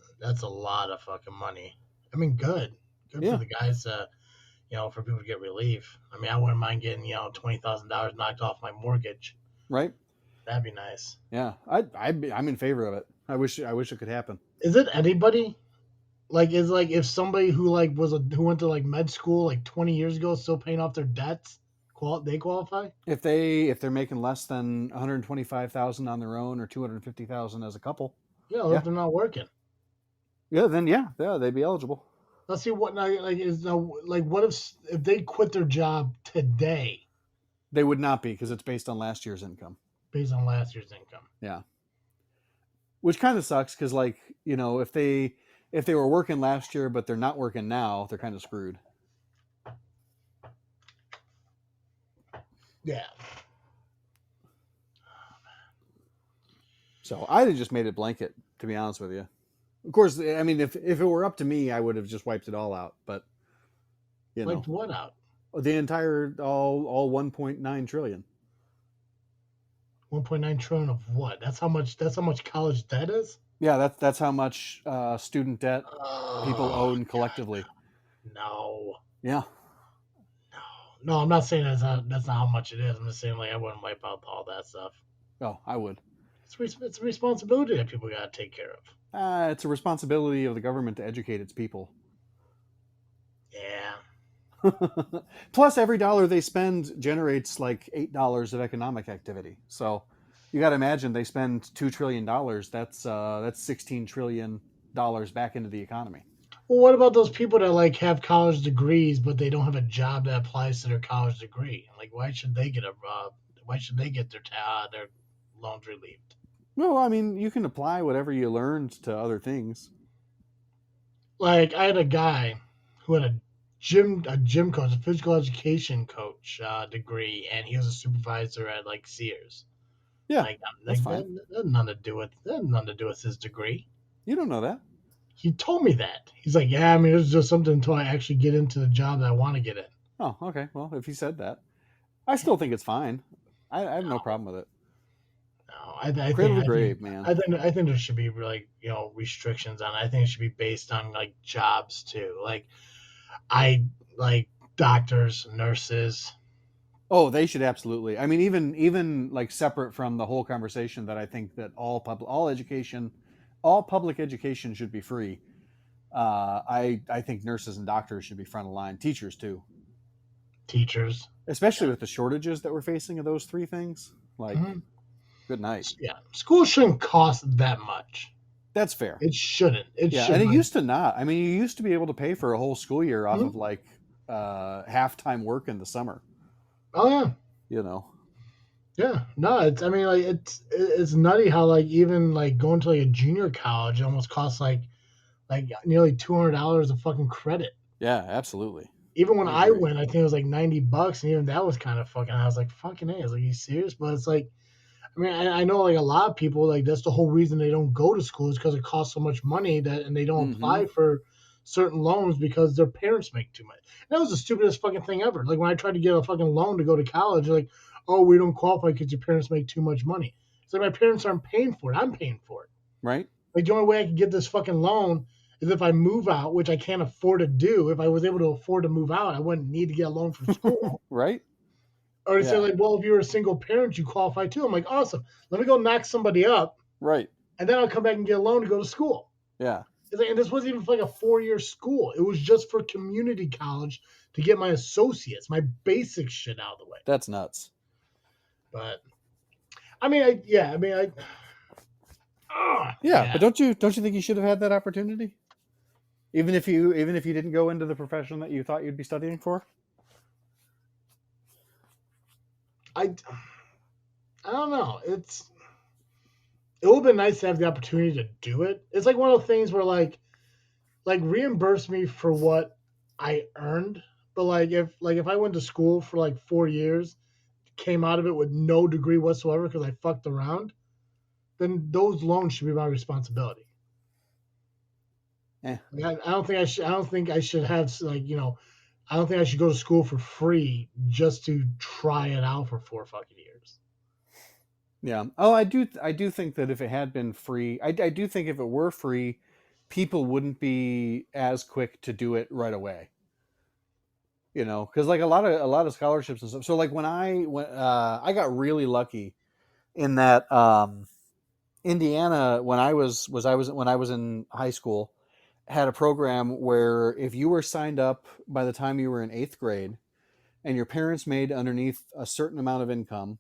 a lot of fucking money. I mean, good for the guys. For people to get relief. I mean, I wouldn't mind getting $20,000 knocked off my mortgage. Right. That'd be nice. Yeah, I'm in favor of it. I wish it could happen. Is it anybody? Is if somebody who went to med school 20 years ago still paying off their debts They qualify? If they're making less than 125,000 on their own or 250,000 as a couple, Yeah, yeah, if they're not working. then they'd be eligible. Let's see what now. What if they quit their job today They would not be because it's based on last year's income. based on last year's income? Yeah, which kind of sucks because if they were working last year but they're not working now, they're kind of screwed. Yeah. So I'd have just made it blanket, to be honest with you. Of course, I mean, if it were up to me, I would have just wiped it all out. But Wiped what out? the entire all 1.9 trillion. 1.9 trillion of what? That's how much college debt is. Yeah, that's how much student debt people Oh, own collectively. no, Yeah, no. I'm not saying that's not how much it is. I'm just saying I wouldn't wipe out all that stuff. oh, I would. It's a responsibility that people got to take care of. It's a responsibility of the government to educate its people. Yeah. Plus, every dollar they spend generates like $8 of economic activity. So you got to imagine they spend $2 trillion. That's $16 trillion back into the economy. Well, what about those people that have college degrees but they don't have a job that applies to their college degree? Why should they get their loans relieved? No, I mean you can apply whatever you learned to other things. I had a guy who had a gym coach, a physical education coach degree, and he was a supervisor at Sears. Yeah, Like, that's like fine. that had nothing to do with his degree. You don't know that. He told me that. He's like, yeah, I mean, it's just something until I actually get into the job that I want to get in. Oh, okay. Well, if he said that, I still think it's fine. I have no problem with it. No, I Cradle to think grave, man. I think there should be restrictions on it. I think it should be based on jobs too. I like doctors, nurses. Oh, they should absolutely. I mean, even like separate from the whole conversation that I think that all public education should be free. I think nurses and doctors should be front of line. Teachers too, Teachers. especially with the shortages that we're facing of those three things. Mhm. Good night. Yeah, school shouldn't cost that much. That's fair. It shouldn't. It Yeah, should. and it used to not. I mean, you used to be able to pay for a whole school year off Mhm. of half-time work in the summer. Oh yeah. Yeah. No, it's. I mean, it's nutty how even going to a junior college almost costs nearly $200 a fucking credit. Yeah, absolutely. Even when I I agree. went, I think it was $90, and even that was kind of fucking. I was like, fucking A. I was like, you serious? But it's I mean, I know a lot of people that's the whole reason they don't go to school is because it costs so much money and they don't Mm-hmm. apply for certain loans because their parents make too much. And that was the stupidest fucking thing ever. When I tried to get a fucking loan to go to college, oh, we don't qualify because your parents make too much money. It's my parents aren't paying for it. I'm paying for it. Right. The only way I can get this fucking loan is if I move out, which I can't afford to do. If I was able to afford to move out, I wouldn't need to get a loan for school. Right. Or to say Yeah. well, if you're a single parent, you qualify too. I'm like, awesome. Let me go knock somebody up, Right. and then I'll come back and get a loan to go to school. Yeah. And this wasn't even for a 4-year school. It was just for community college to get my associates, my basic shit out of the way. That's nuts. But I mean, Yeah, but don't you think you should have had that opportunity? Even if you didn't go into the profession that you thought you'd be studying for? I don't know. It would have been nice to have the opportunity to do it. It's one of the things where reimburse me for what I earned. But if I went to school for 4 years, came out of it with no degree whatsoever because I fucked around, then those loans should be my responsibility. Yeah. I don't think I should. I don't think I should have I don't think I should go to school for free just to try it out for 4 fucking years. Yeah. Oh, I do think that if it had been free, I do think if it were free, people wouldn't be as quick to do it right away. Because a lot of scholarships and stuff. So when I got really lucky in that Indiana when I was in high school had a program where if you were signed up by the time you were in 8th grade, and your parents made underneath a certain amount of income,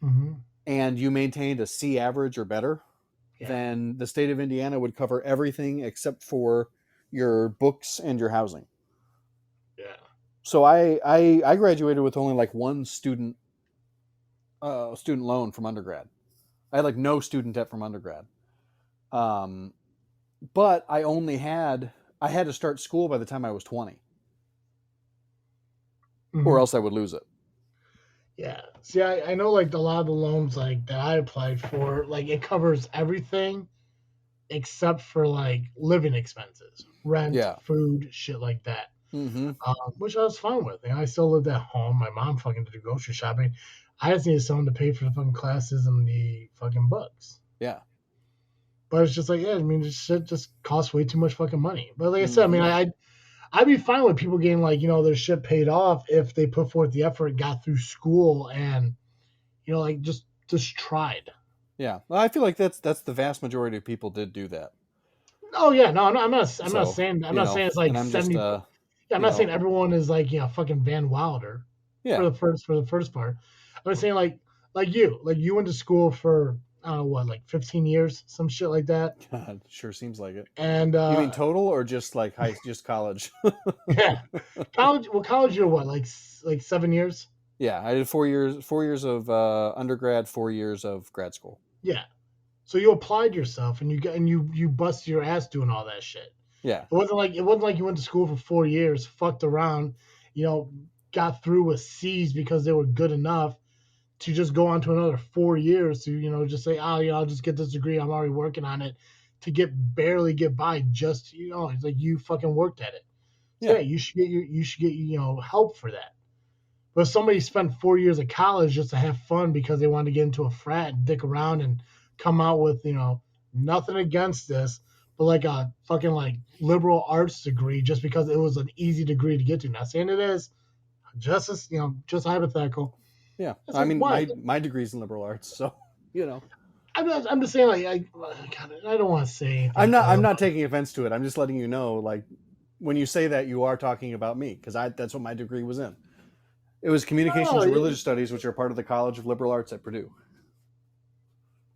Mm-hmm. and you maintained a C average or better, Yeah. then the state of Indiana would cover everything except for your books and your housing. Yeah. So I graduated with only like one student loan from undergrad. I had like no student debt from undergrad. But I had to start school by the time I was 20, or Mm-hmm. else I would lose it. Yeah. See, I know like a lot of the loans like that I applied for, like it covers everything except for like living expenses, rent, Yeah. food, shit like that. Mm-hmm. Which I was fine with. I still lived at home. My mom fucking did the grocery shopping. I just needed someone to pay for the fucking classes and the fucking books. Yeah. But it's just like, yeah, I mean, this shit just costs way too much fucking money. But like I said, I mean, Mm-hmm. I'd be fine with people getting like, their shit paid off if they put forth the effort, got through school, and like just tried. Yeah. Well, I feel like that's the vast majority of people did do that. Oh yeah, no, I'm not So, saying it's like and I'm just 70. Yeah, I'm you not saying know, everyone is like fucking Van Wilder yeah. for the first part. I'm saying like you went to school for I don't know what, like 15 years, some shit like that, God, sure seems like it. and You mean total or just like just college? yeah, college. Well, college you're what, like 7 years? Yeah, I did 4 years. 4 years of undergrad, 4 years of grad school. Yeah. So you applied yourself and you busted your ass doing all that shit. Yeah. It wasn't like you went to school for 4 years, fucked around, you know, got through with C's because they were good enough to just go on to another 4 years to just say, oh yeah, I'll just get this degree. I'm already working on it to barely get by. Just it's like you fucking worked at it. So Yeah. yeah, you should get help for that. But if somebody spent 4 years of college just to have fun because they wanted to get into a frat and dick around and come out with nothing against this, but like a fucking like liberal arts degree just because it was an easy degree to get to. Not saying it is, just as just hypothetical. Yeah. It's I like mean, why? my degree's in liberal arts, so I'm just saying like God, I don't want to say anything. I'm not taking offense to it. I'm just letting you know, like, when you say that, you are talking about me, because that's what my degree was in. It was communications No, and religious studies, which are part of the College of Liberal Arts at Purdue.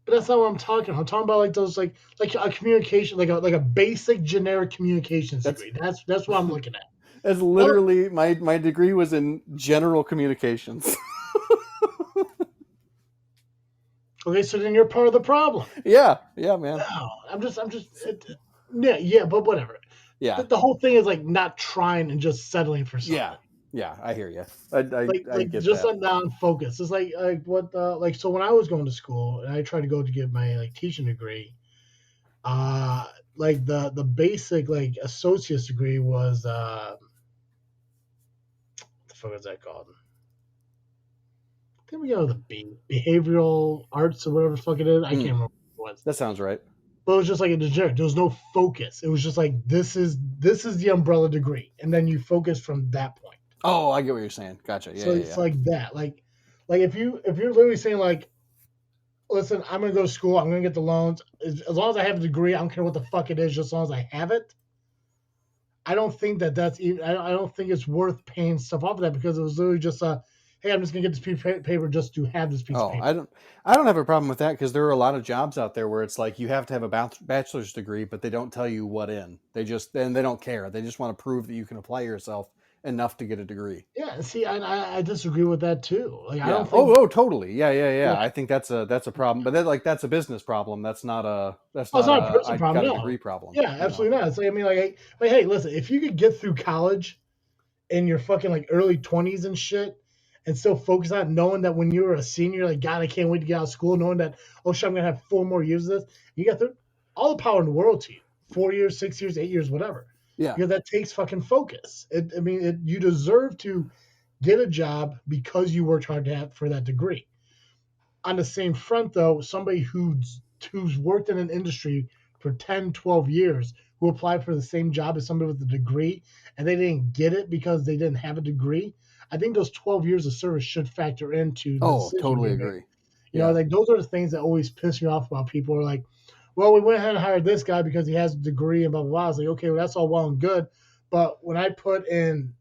but that's not what I'm talking about. I'm talking about like those like a communication, like a basic generic communications That's degree. That's what I'm looking at. that's Other, literally my degree was in general communications. okay, so then you're part of the problem. Yeah, man. No, yeah, but whatever. Yeah, The whole thing is like not trying and just settling for something. yeah. I hear you. I Like get just that. a non-focus. It's like what like so when I was going to school and I tried to go to get my like teaching degree, like the basic like associate's degree was what the fuck is that called? I think we go to the behavioral arts or whatever the fuck it is. I can't remember what it was. That sounds right. But it was just like a generic. There was no focus. It was just like this is the umbrella degree, and then you focus from that point. Oh, I get what you're saying. Gotcha. Yeah, So yeah, it's yeah. like that. Like if you're literally saying like, listen, I'm gonna go to school. I'm gonna get the loans. As long as I have a degree, I don't care what the fuck it is. Just as long as I have it. I don't think that's even. I don't think it's worth paying stuff off of that because it was literally just hey, I'm just gonna get this piece of paper just to have this piece of Oh, paper. I don't have a problem with that, because there are a lot of jobs out there where it's like you have to have a bachelor's degree, but they don't tell you what in. They don't care. They just want to prove that you can apply yourself enough to get a degree. Yeah, see, I disagree with that too. Like I Yeah. don't think. Totally. Yeah, yeah, yeah. Yeah, I think that's a problem, but that's a business problem. That's not it's not a a person I problem. got a No. degree problem. Yeah, absolutely not. It's like I mean, like hey, listen, if you could get through college in your fucking like early 20s and shit, and still focus on it, knowing that when you're a senior, like God, I can't wait to get out of school, knowing that oh shit, I'm gonna have 4 more years of this. You got through all the power in the world to you. 4 years, 6 years, 8 years, whatever. Yeah. Because that takes fucking focus. You deserve to get a job because you worked hard for that degree. On the same front, though, somebody who's worked in an industry for 10, 12 years who applied for the same job as somebody with a degree and they didn't get it because they didn't have a degree, I think those 12 years of service should factor into the Oh, decision totally being made. agree. Yeah. Like those are the things that always piss me off about people are like, well, we went ahead and hired this guy because he has a degree and blah, blah, blah. I was like, okay, well, that's all well and good. But when I put in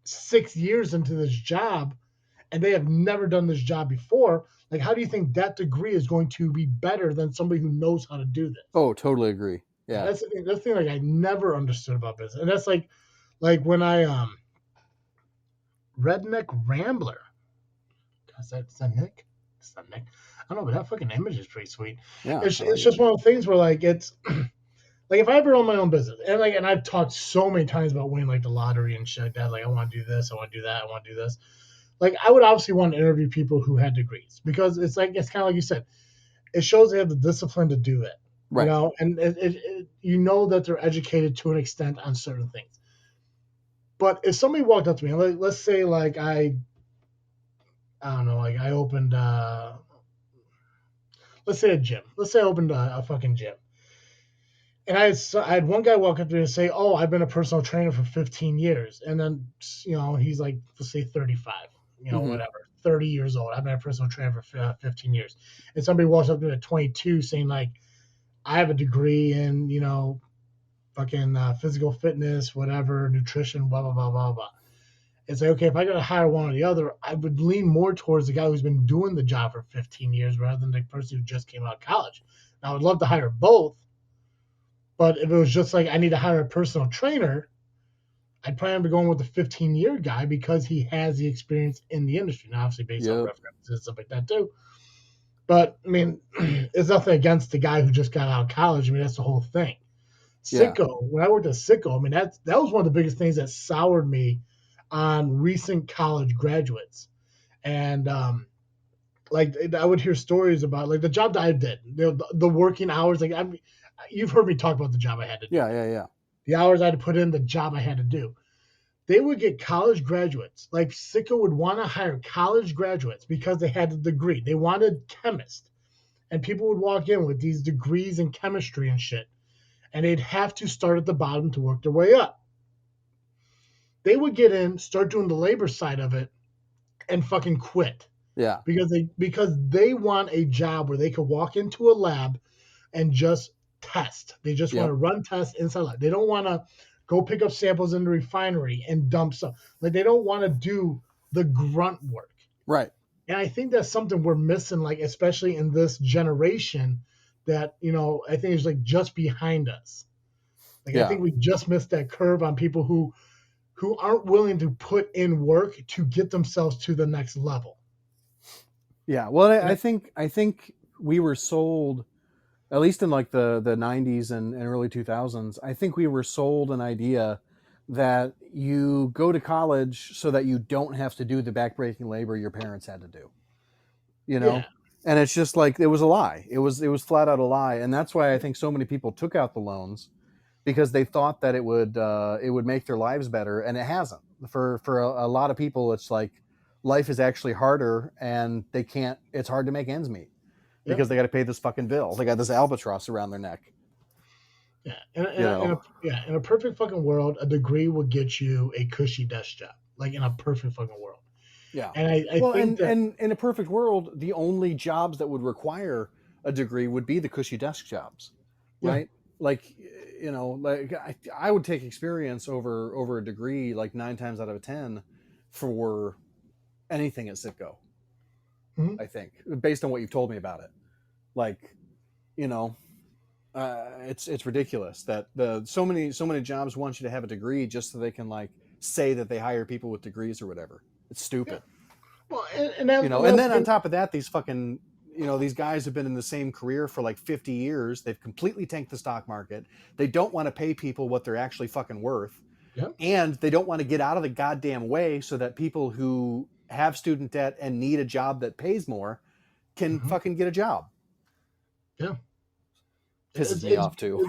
6 years into this job and they have never done this job before. Like, how do you think that degree is going to be better than somebody who knows how to do this? Oh, totally agree. Yeah, Yeah. that's the thing. That's the thing. Like, I never understood about business, and that's like when I Redneck Rambler. Is that Nick? It's not Nick. I don't know, but that fucking image is pretty sweet. Yeah. It's just one of the things where like it's like if I ever own my own business, and I've talked so many times about winning like the lottery and shit like that. Like I want to do this, I want to do that, I want to do this. Like I would obviously want to interview people who had degrees because it's kind of like you said, it shows they have the discipline to do it. You Right. know, and you know that they're educated to an extent on certain things. But if somebody walked up to me, like, let's say like I don't know, like I opened let's say a gym. Let's say I opened a fucking gym. And I had one guy walk up to me and say, "Oh, I've been a personal trainer for 15 years." And then, he's like, let's say 35, Mm-hmm. whatever, 30 years old. I've been a personal trainer for 15 years. And somebody walks up to me at 22 saying, like, I have a degree in, fucking physical fitness, whatever, nutrition, blah, blah, blah, blah, blah. It's like, okay, if I got to hire one or the other, I would lean more towards the guy who's been doing the job for 15 years rather than the person who just came out of college. Now, I would love to hire both, but if it was just like I need to hire a personal trainer, I'd probably be going with the 15-year guy because he has the experience in the industry. Now, obviously, based on Yep. references and stuff like that, too. But, I mean, it's nothing against the guy who just got out of college. I mean, that's the whole thing. Yeah. Sicko, when I worked at Sicko, I mean, that was one of the biggest things that soured me on recent college graduates. And, like, I would hear stories about, like, the job that I did, the working hours. Like, you've heard me talk about the job I had to do. Yeah. Yeah. Yeah. The hours I had to put in, the job I had to do. They would get college graduates. Like Sicko would want to hire college graduates because they had a degree. They wanted chemists. And people would walk in with these degrees in chemistry and shit. And they'd have to start at the bottom to work their way up. They would get in, start doing the labor side of it, and fucking quit. Yeah. Because they want a job where they could walk into a lab and just test. They just want to Yep. run tests inside lab. They don't want to go pick up samples in the refinery and dump stuff. Like they don't want to do the grunt work. Right. And I think that's something we're missing, like especially in this generation that, I think is like just behind us. Like I Yeah. think we just missed that curve on people who aren't willing to put in work to get themselves to the next level. Yeah. Well, I think we were sold, at least in like the 90s and early 2000s, I think we were sold an idea that you go to college so that you don't have to do the backbreaking labor your parents had to do. Yeah. And it's just like it was a lie. It was flat out a lie, and that's why I think so many people took out the loans because they thought that it would make their lives better, and it hasn't. For a lot of people, it's like life is actually harder, and they can't. It's hard to make ends meet because they got to pay this fucking bill. They got this albatross around their neck. Yeah. In a perfect fucking world, a degree will get you a cushy desk job. Like in a perfect fucking world. Yeah. And I think that and in a perfect world, the only jobs that would require a degree would be the cushy desk jobs, right? Like, like I would take experience over a degree like 9 times out of 10 for anything at Citgo. Mhm. I think based on what you've told me about it, like, it's ridiculous that so many jobs want you to have a degree just so they can like say that they hire people with degrees or whatever. It's stupid. Well, and that, And then on top of that, these fucking, these guys have been in the same career for like 50 years. They've completely tanked the stock market. They don't want to pay people what they're actually fucking worth. Yeah. And they don't want to get out of the goddamn way so that people who have student debt and need a job that pays more can fucking get a job. Yeah. Pisses me off too.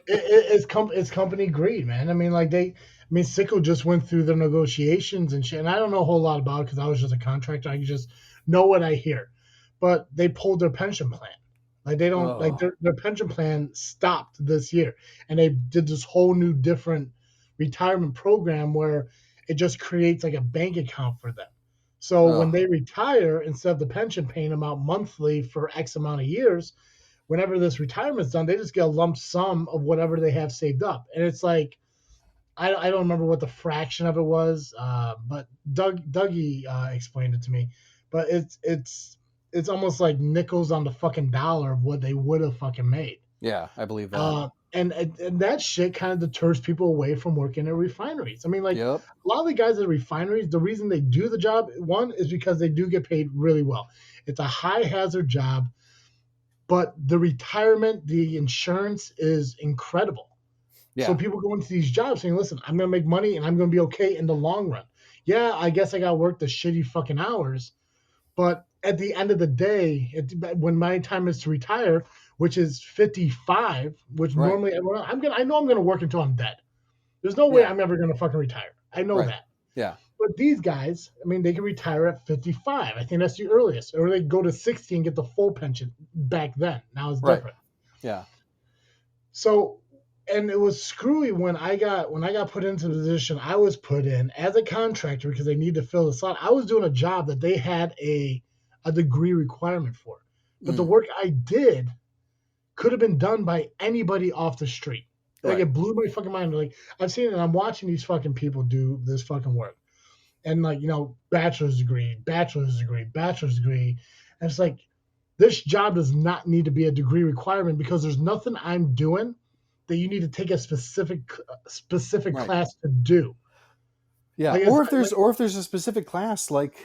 It's company greed, man. I mean, Sicko just went through the negotiations and shit. And I don't know a whole lot about it because I was just a contractor. I just know what I hear. But they pulled their pension plan. Like they don't like their pension plan stopped this year, and they did this whole new different retirement program where it just creates like a bank account for them. So when they retire, instead of the pension paying them out monthly for X amount of years, whenever this retirement's done, they just get a lump sum of whatever they have saved up. And it's like, I don't remember what the fraction of it was, but Dougie explained it to me. But it's almost like nickels on the fucking dollar of what they would have fucking made. Yeah, I believe that. And that shit kind of deters people away from working at refineries. I mean, like Yep. a lot of the guys at refineries, the reason they do the job, one is because they do get paid really well. It's a high hazard job, but the retirement, the insurance is incredible. Yeah. So people go into these jobs saying, listen, I'm going to make money and I'm going to be okay in the long run. Yeah, I guess I got to work the shitty fucking hours, but at the end of the day, when my time is to retire, which is 55, which Right. normally I know I'm gonna work until I'm dead. There's no way Yeah. I'm ever gonna fucking retire. I know Right. that. Yeah. But these guys, I mean, they can retire at 55. I think that's the earliest, or they go to 60 and get the full pension back then. Now it's Right. different. Yeah. So, and it was screwy when I got put into the position I was put in as a contractor because they need to fill the slot. I was doing a job that they had a degree requirement for, but the work I did could have been done by anybody off the street. Like Right. it blew my fucking mind. Like I've seen it, and I'm watching these fucking people do this fucking work, and like bachelor's degree, bachelor's degree, bachelor's degree, and it's like this job does not need to be a degree requirement because there's nothing I'm doing that you need to take a specific Right. class to do. Yeah. Like Or if there's a specific class, like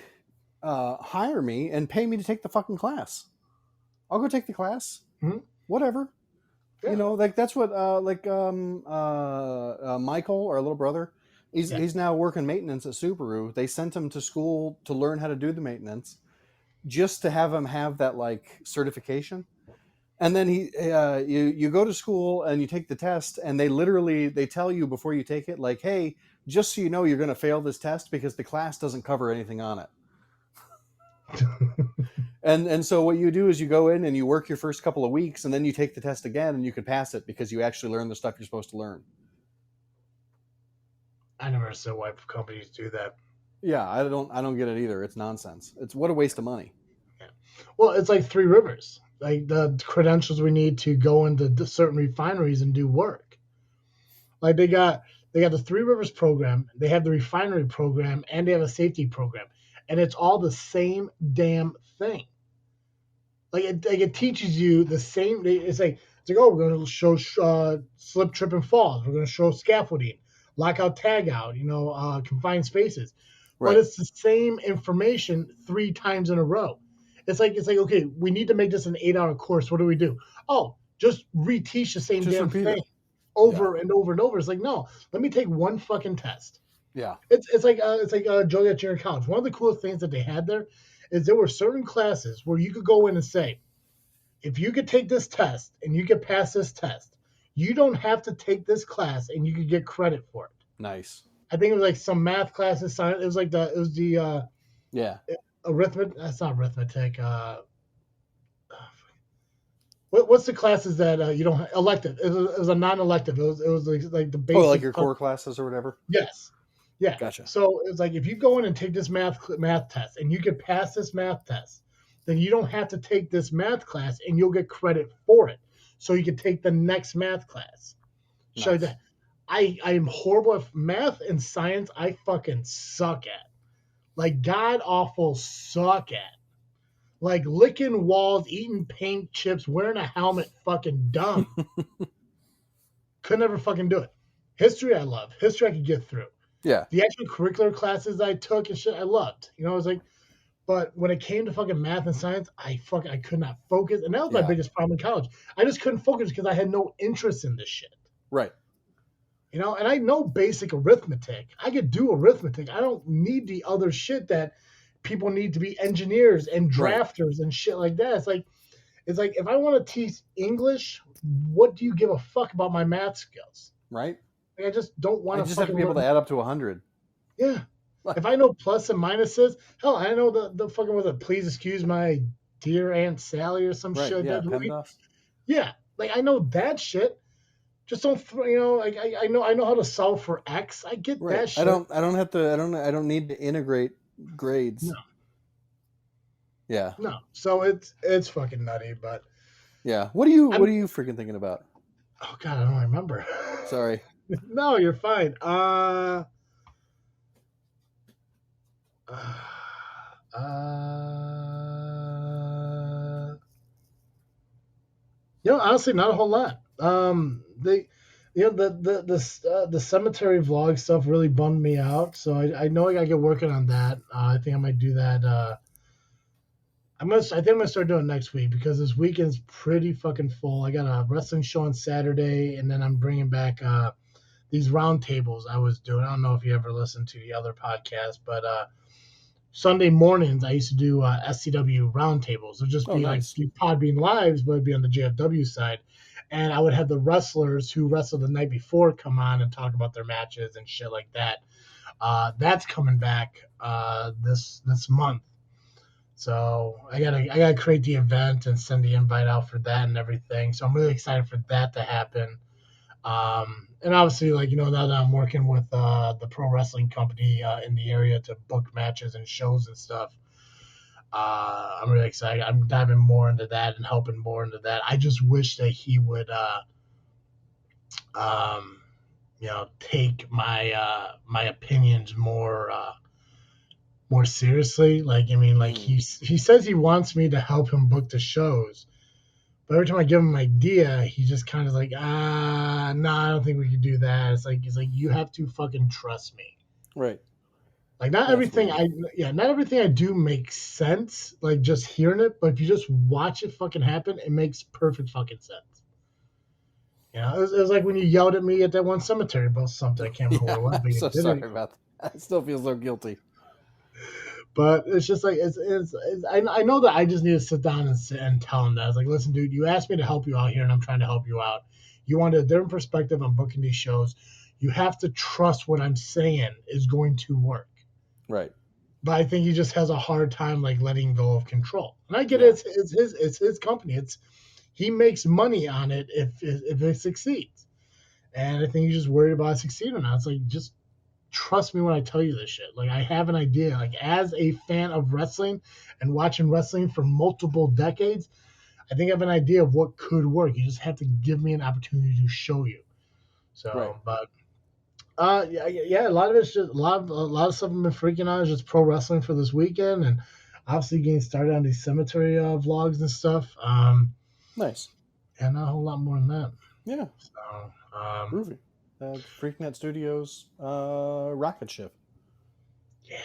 hire me and pay me to take the fucking class. I'll go take the class. Mhm. Whatever. Yeah. Like that's what Michael, our little brother, he's now working maintenance at Subaru. They sent him to school to learn how to do the maintenance, just to have him have that like certification. And then you go to school and you take the test, and they tell you before you take it, like, hey, just so you know, you're going to fail this test because the class doesn't cover anything on it. And so what you do is you go in and you work your first couple of weeks, and then you take the test again, and you can pass it because you actually learn the stuff you're supposed to learn. I never understood why companies do that. Yeah, I don't get it either. It's nonsense. It's what a waste of money. Yeah. Well, it's like Three Rivers, like the credentials we need to go into certain refineries and do work. Like they got the Three Rivers program, they have the refinery program, and they have a safety program, and it's all the same damn thing. Like it teaches you the same. It's like oh, we're going to show slip, trip, and falls. We're going to show scaffolding, lockout, tag out. Confined spaces, but Right. it's the same information 3 times in a row. It's like okay, we need to make this an 8-hour course. What do we do? Oh, just reteach the same Just damn repeat thing it. over and over and over. It's like no, let me take one fucking test. Yeah. It's like Joliet Junior College. One of the coolest things that they had there is there were certain classes where you could go in and say, if you could take this test and you could pass this test, you don't have to take this class and you could get credit for it. Nice. I think it was like some math classes. It was like the Yeah. arithmetic. That's not arithmetic. What's the classes that you don't elective? It was a non-elective. It was like the basic. Oh, like your core classes or whatever. Yes. Yeah. Gotcha. So it's like if you go in and take this math test and you can pass this math test, then you don't have to take this math class and you'll get credit for it. So you can take the next math class. So Nice. that I am horrible at math and science. I fucking suck at. Like god awful suck at. Like licking walls, eating paint chips, wearing a helmet, fucking dumb. Could never fucking do it. History I love. History I could get through. Yeah. The actual curricular classes I took and shit I loved. I was like, but when it came to fucking math and science, I could not focus, and that was my Yeah. biggest problem in college. I just couldn't focus because I had no interest in this shit. Right. And I know basic arithmetic. I could do arithmetic. I don't need the other shit that people need to be engineers and drafters and shit like that. It's like if I want to teach English, what do you give a fuck about my math skills? Right. Like, I just don't want I to. just have to be able to add up to 100. Yeah. If I know plus and minuses, hell, I know the fucking was it. Please excuse my dear Aunt Sally or some Right. shit. Yeah. Like that. PEMDAS. Yeah, like I know that shit. Just don't, like I know how to solve for X. I get Right. that shit. I don't need to integrate grades. No. Yeah. No, so it's fucking nutty, but Yeah. What are you freaking thinking about? oh god, I don't remember. Sorry. No, you're fine. Honestly, not a whole lot. The cemetery vlog stuff really bummed me out. So I know I gotta get working on that. I think I might do that. I think I'm gonna start doing it next week because this weekend's pretty fucking full. I got a wrestling show on Saturday, and then I'm bringing back these roundtables I was doing. I don't know if you ever listened to the other podcast, but Sunday mornings I used to do SCW roundtables. It'd just Oh, be like nice. Podbean lives, but it'd be on the JFW side, and I would have the wrestlers who wrestled the night before come on and talk about their matches and shit like that. That's coming back this month. So I gotta create the event and send the invite out for that and everything. So I'm really excited for that to happen. And obviously, like now that I'm working with the pro wrestling company in the area to book matches and shows and stuff, I'm really excited. I'm diving more into that and helping more into that. I just wish that he would, um, take my opinions more seriously. Like, I mean, like Mm. he says he wants me to help him book the shows, but every time I give him an idea, he just kind of like, no, I don't think we could do that. He's like, you have to fucking trust me. Right. Like, not That's everything weird. not everything I do makes sense. Like just hearing it, but if you just watch it fucking happen, it makes perfect fucking sense. It was like when you yelled at me at that one cemetery about something. I can't remember Yeah, what it was, I'm but you so did it. sorry about that. I still feel so guilty. But it's just like I know that I just need to sit down and tell him that. I was like, listen, dude, you asked me to help you out here, and I'm trying to help you out. You want a different perspective on booking these shows. You have to trust what I'm saying is going to work. Right. But I think he just has a hard time like letting go of control. And I get Yeah. it; it's his company. He makes money on it if it succeeds. And I think he's just worried about succeeding or not. It's like just trust me when I tell you this shit. Like I have an idea. Like as a fan of wrestling and watching wrestling for multiple decades, I think I have an idea of what could work. You just have to give me an opportunity to show you. Right. So, but yeah, a lot of it's just a lot of stuff I've been freaking out is just pro wrestling for this weekend, and obviously getting started on these cemetery vlogs and stuff. Nice. And not a whole lot more than that. Yeah. So, Groovy. Freakin Studios rocket ship. yeah,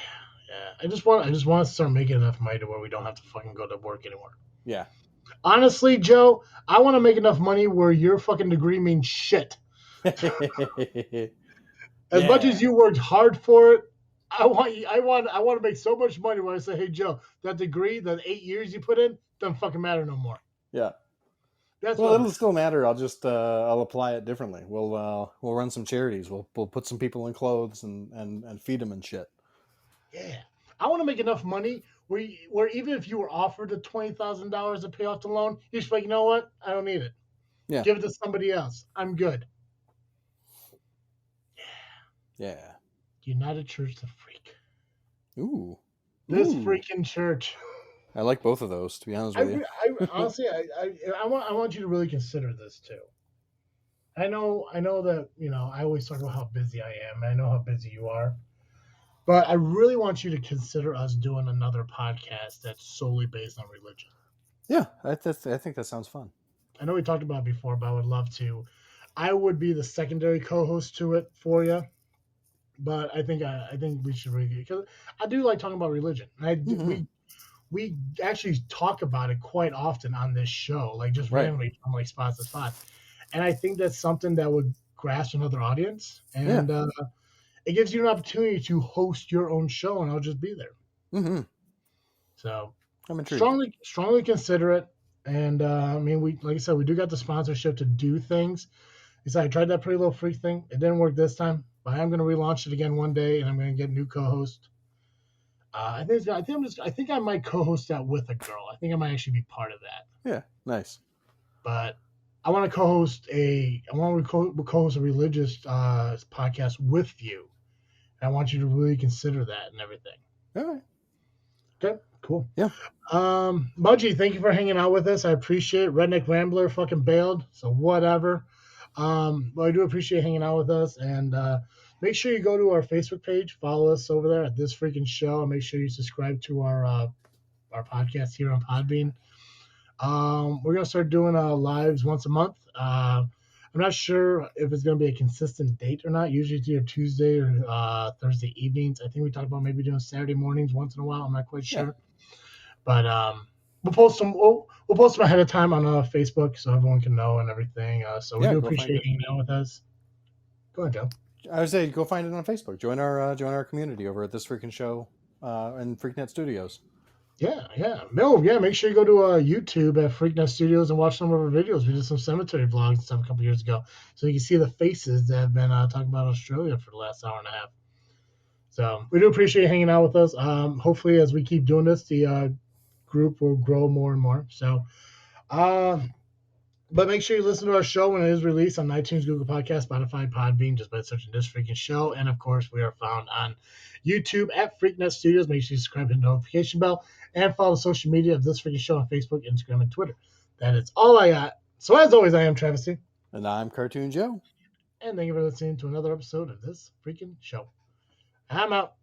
yeah. I just want to start making enough money to where we don't have to fucking go to work anymore. Yeah. Honestly, Joe, I want to make enough money where your fucking degree means shit. As much Yeah. as you worked hard for it, I want to make so much money where I say, hey Joe, that degree, that 8 years you put in, doesn't fucking matter no more. Yeah. That's Well, what it'll still matter. I'll apply it differently. We'll run some charities. We'll put some people in clothes and feed them and shit. yeah. I want to make enough money where even if you were offered the $20,000 to pay off the loan, you're just like, you know what? I don't need it. Yeah. Give it to somebody else. I'm good. Yeah. United Church the Freak. Ooh. This Ooh. freaking church. I like both of those, to be honest with you. I honestly, I want you to really consider this too. I know that I always talk about how busy I am. And I know how busy you are, but I really want you to consider us doing another podcast that's solely based on religion. Yeah, I think that sounds fun. I know we talked about it before, but I would love to. I would be the secondary co-host to it for you, but I think we should really because I do like talking about religion. Mm-hmm. We actually talk about it quite often on this show, like just Right. randomly from like spot to spot. And I think that's something that would grasp another audience, and it gives you an opportunity to host your own show, and I'll just be there. Mm-hmm. So I'm intrigued. strongly consider it. And I mean, we like I said, we do got the sponsorship to do things. I tried that Pretty Little Freak thing. It didn't work this time, but I'm going to relaunch it again one day, and I'm going to get a new co-host. I think I might co-host that with a girl. I think I might actually be part of that. Yeah, nice. But I want to co-host a religious podcast with you. I want you to really consider that and everything. All right. Okay, cool. Yeah. Mudgy, thank you for hanging out with us. I appreciate it. Redneck Rambler fucking bailed, so whatever. But I do appreciate hanging out with us, and make sure you go to our Facebook page, follow us over there at This Freaking Show, and make sure you subscribe to our podcast here on Podbean. We're gonna start doing lives once a month. I'm not sure if it's gonna be a consistent date or not. Usually it's either Tuesday or Thursday evenings. I think we talked about maybe doing Saturday mornings once in a while. I'm not quite sure, but we'll post them. We'll post them ahead of time on Facebook so everyone can know and everything. So we Yeah, do go find appreciate it. hanging out with us. Go ahead, Joe. I would say go find it on Facebook. Join our community over at This Freaking Show and Freaknet Studios. Yeah. No, yeah. Make sure you go to YouTube at Freaknet Studios and watch some of our videos. We did some cemetery vlogs and stuff a couple years ago, so you can see the faces that have been talking about Australia for the last hour and a half. So we do appreciate hanging out with us. Hopefully, as we keep doing this, the group will grow more and more. So, but make sure you listen to our show when it is released on iTunes, Google Podcast, Spotify, Podbean, just by searching This Freaking Show. And of course, we are found on YouTube at Freaknet Studios. Make sure you subscribe to the notification bell and follow social media of This Freaking Show on Facebook, Instagram, and Twitter. That is all I got. So as always, I am Travesty. And I'm Cartoon Joe. And thank you for listening to another episode of This Freaking Show. I'm out.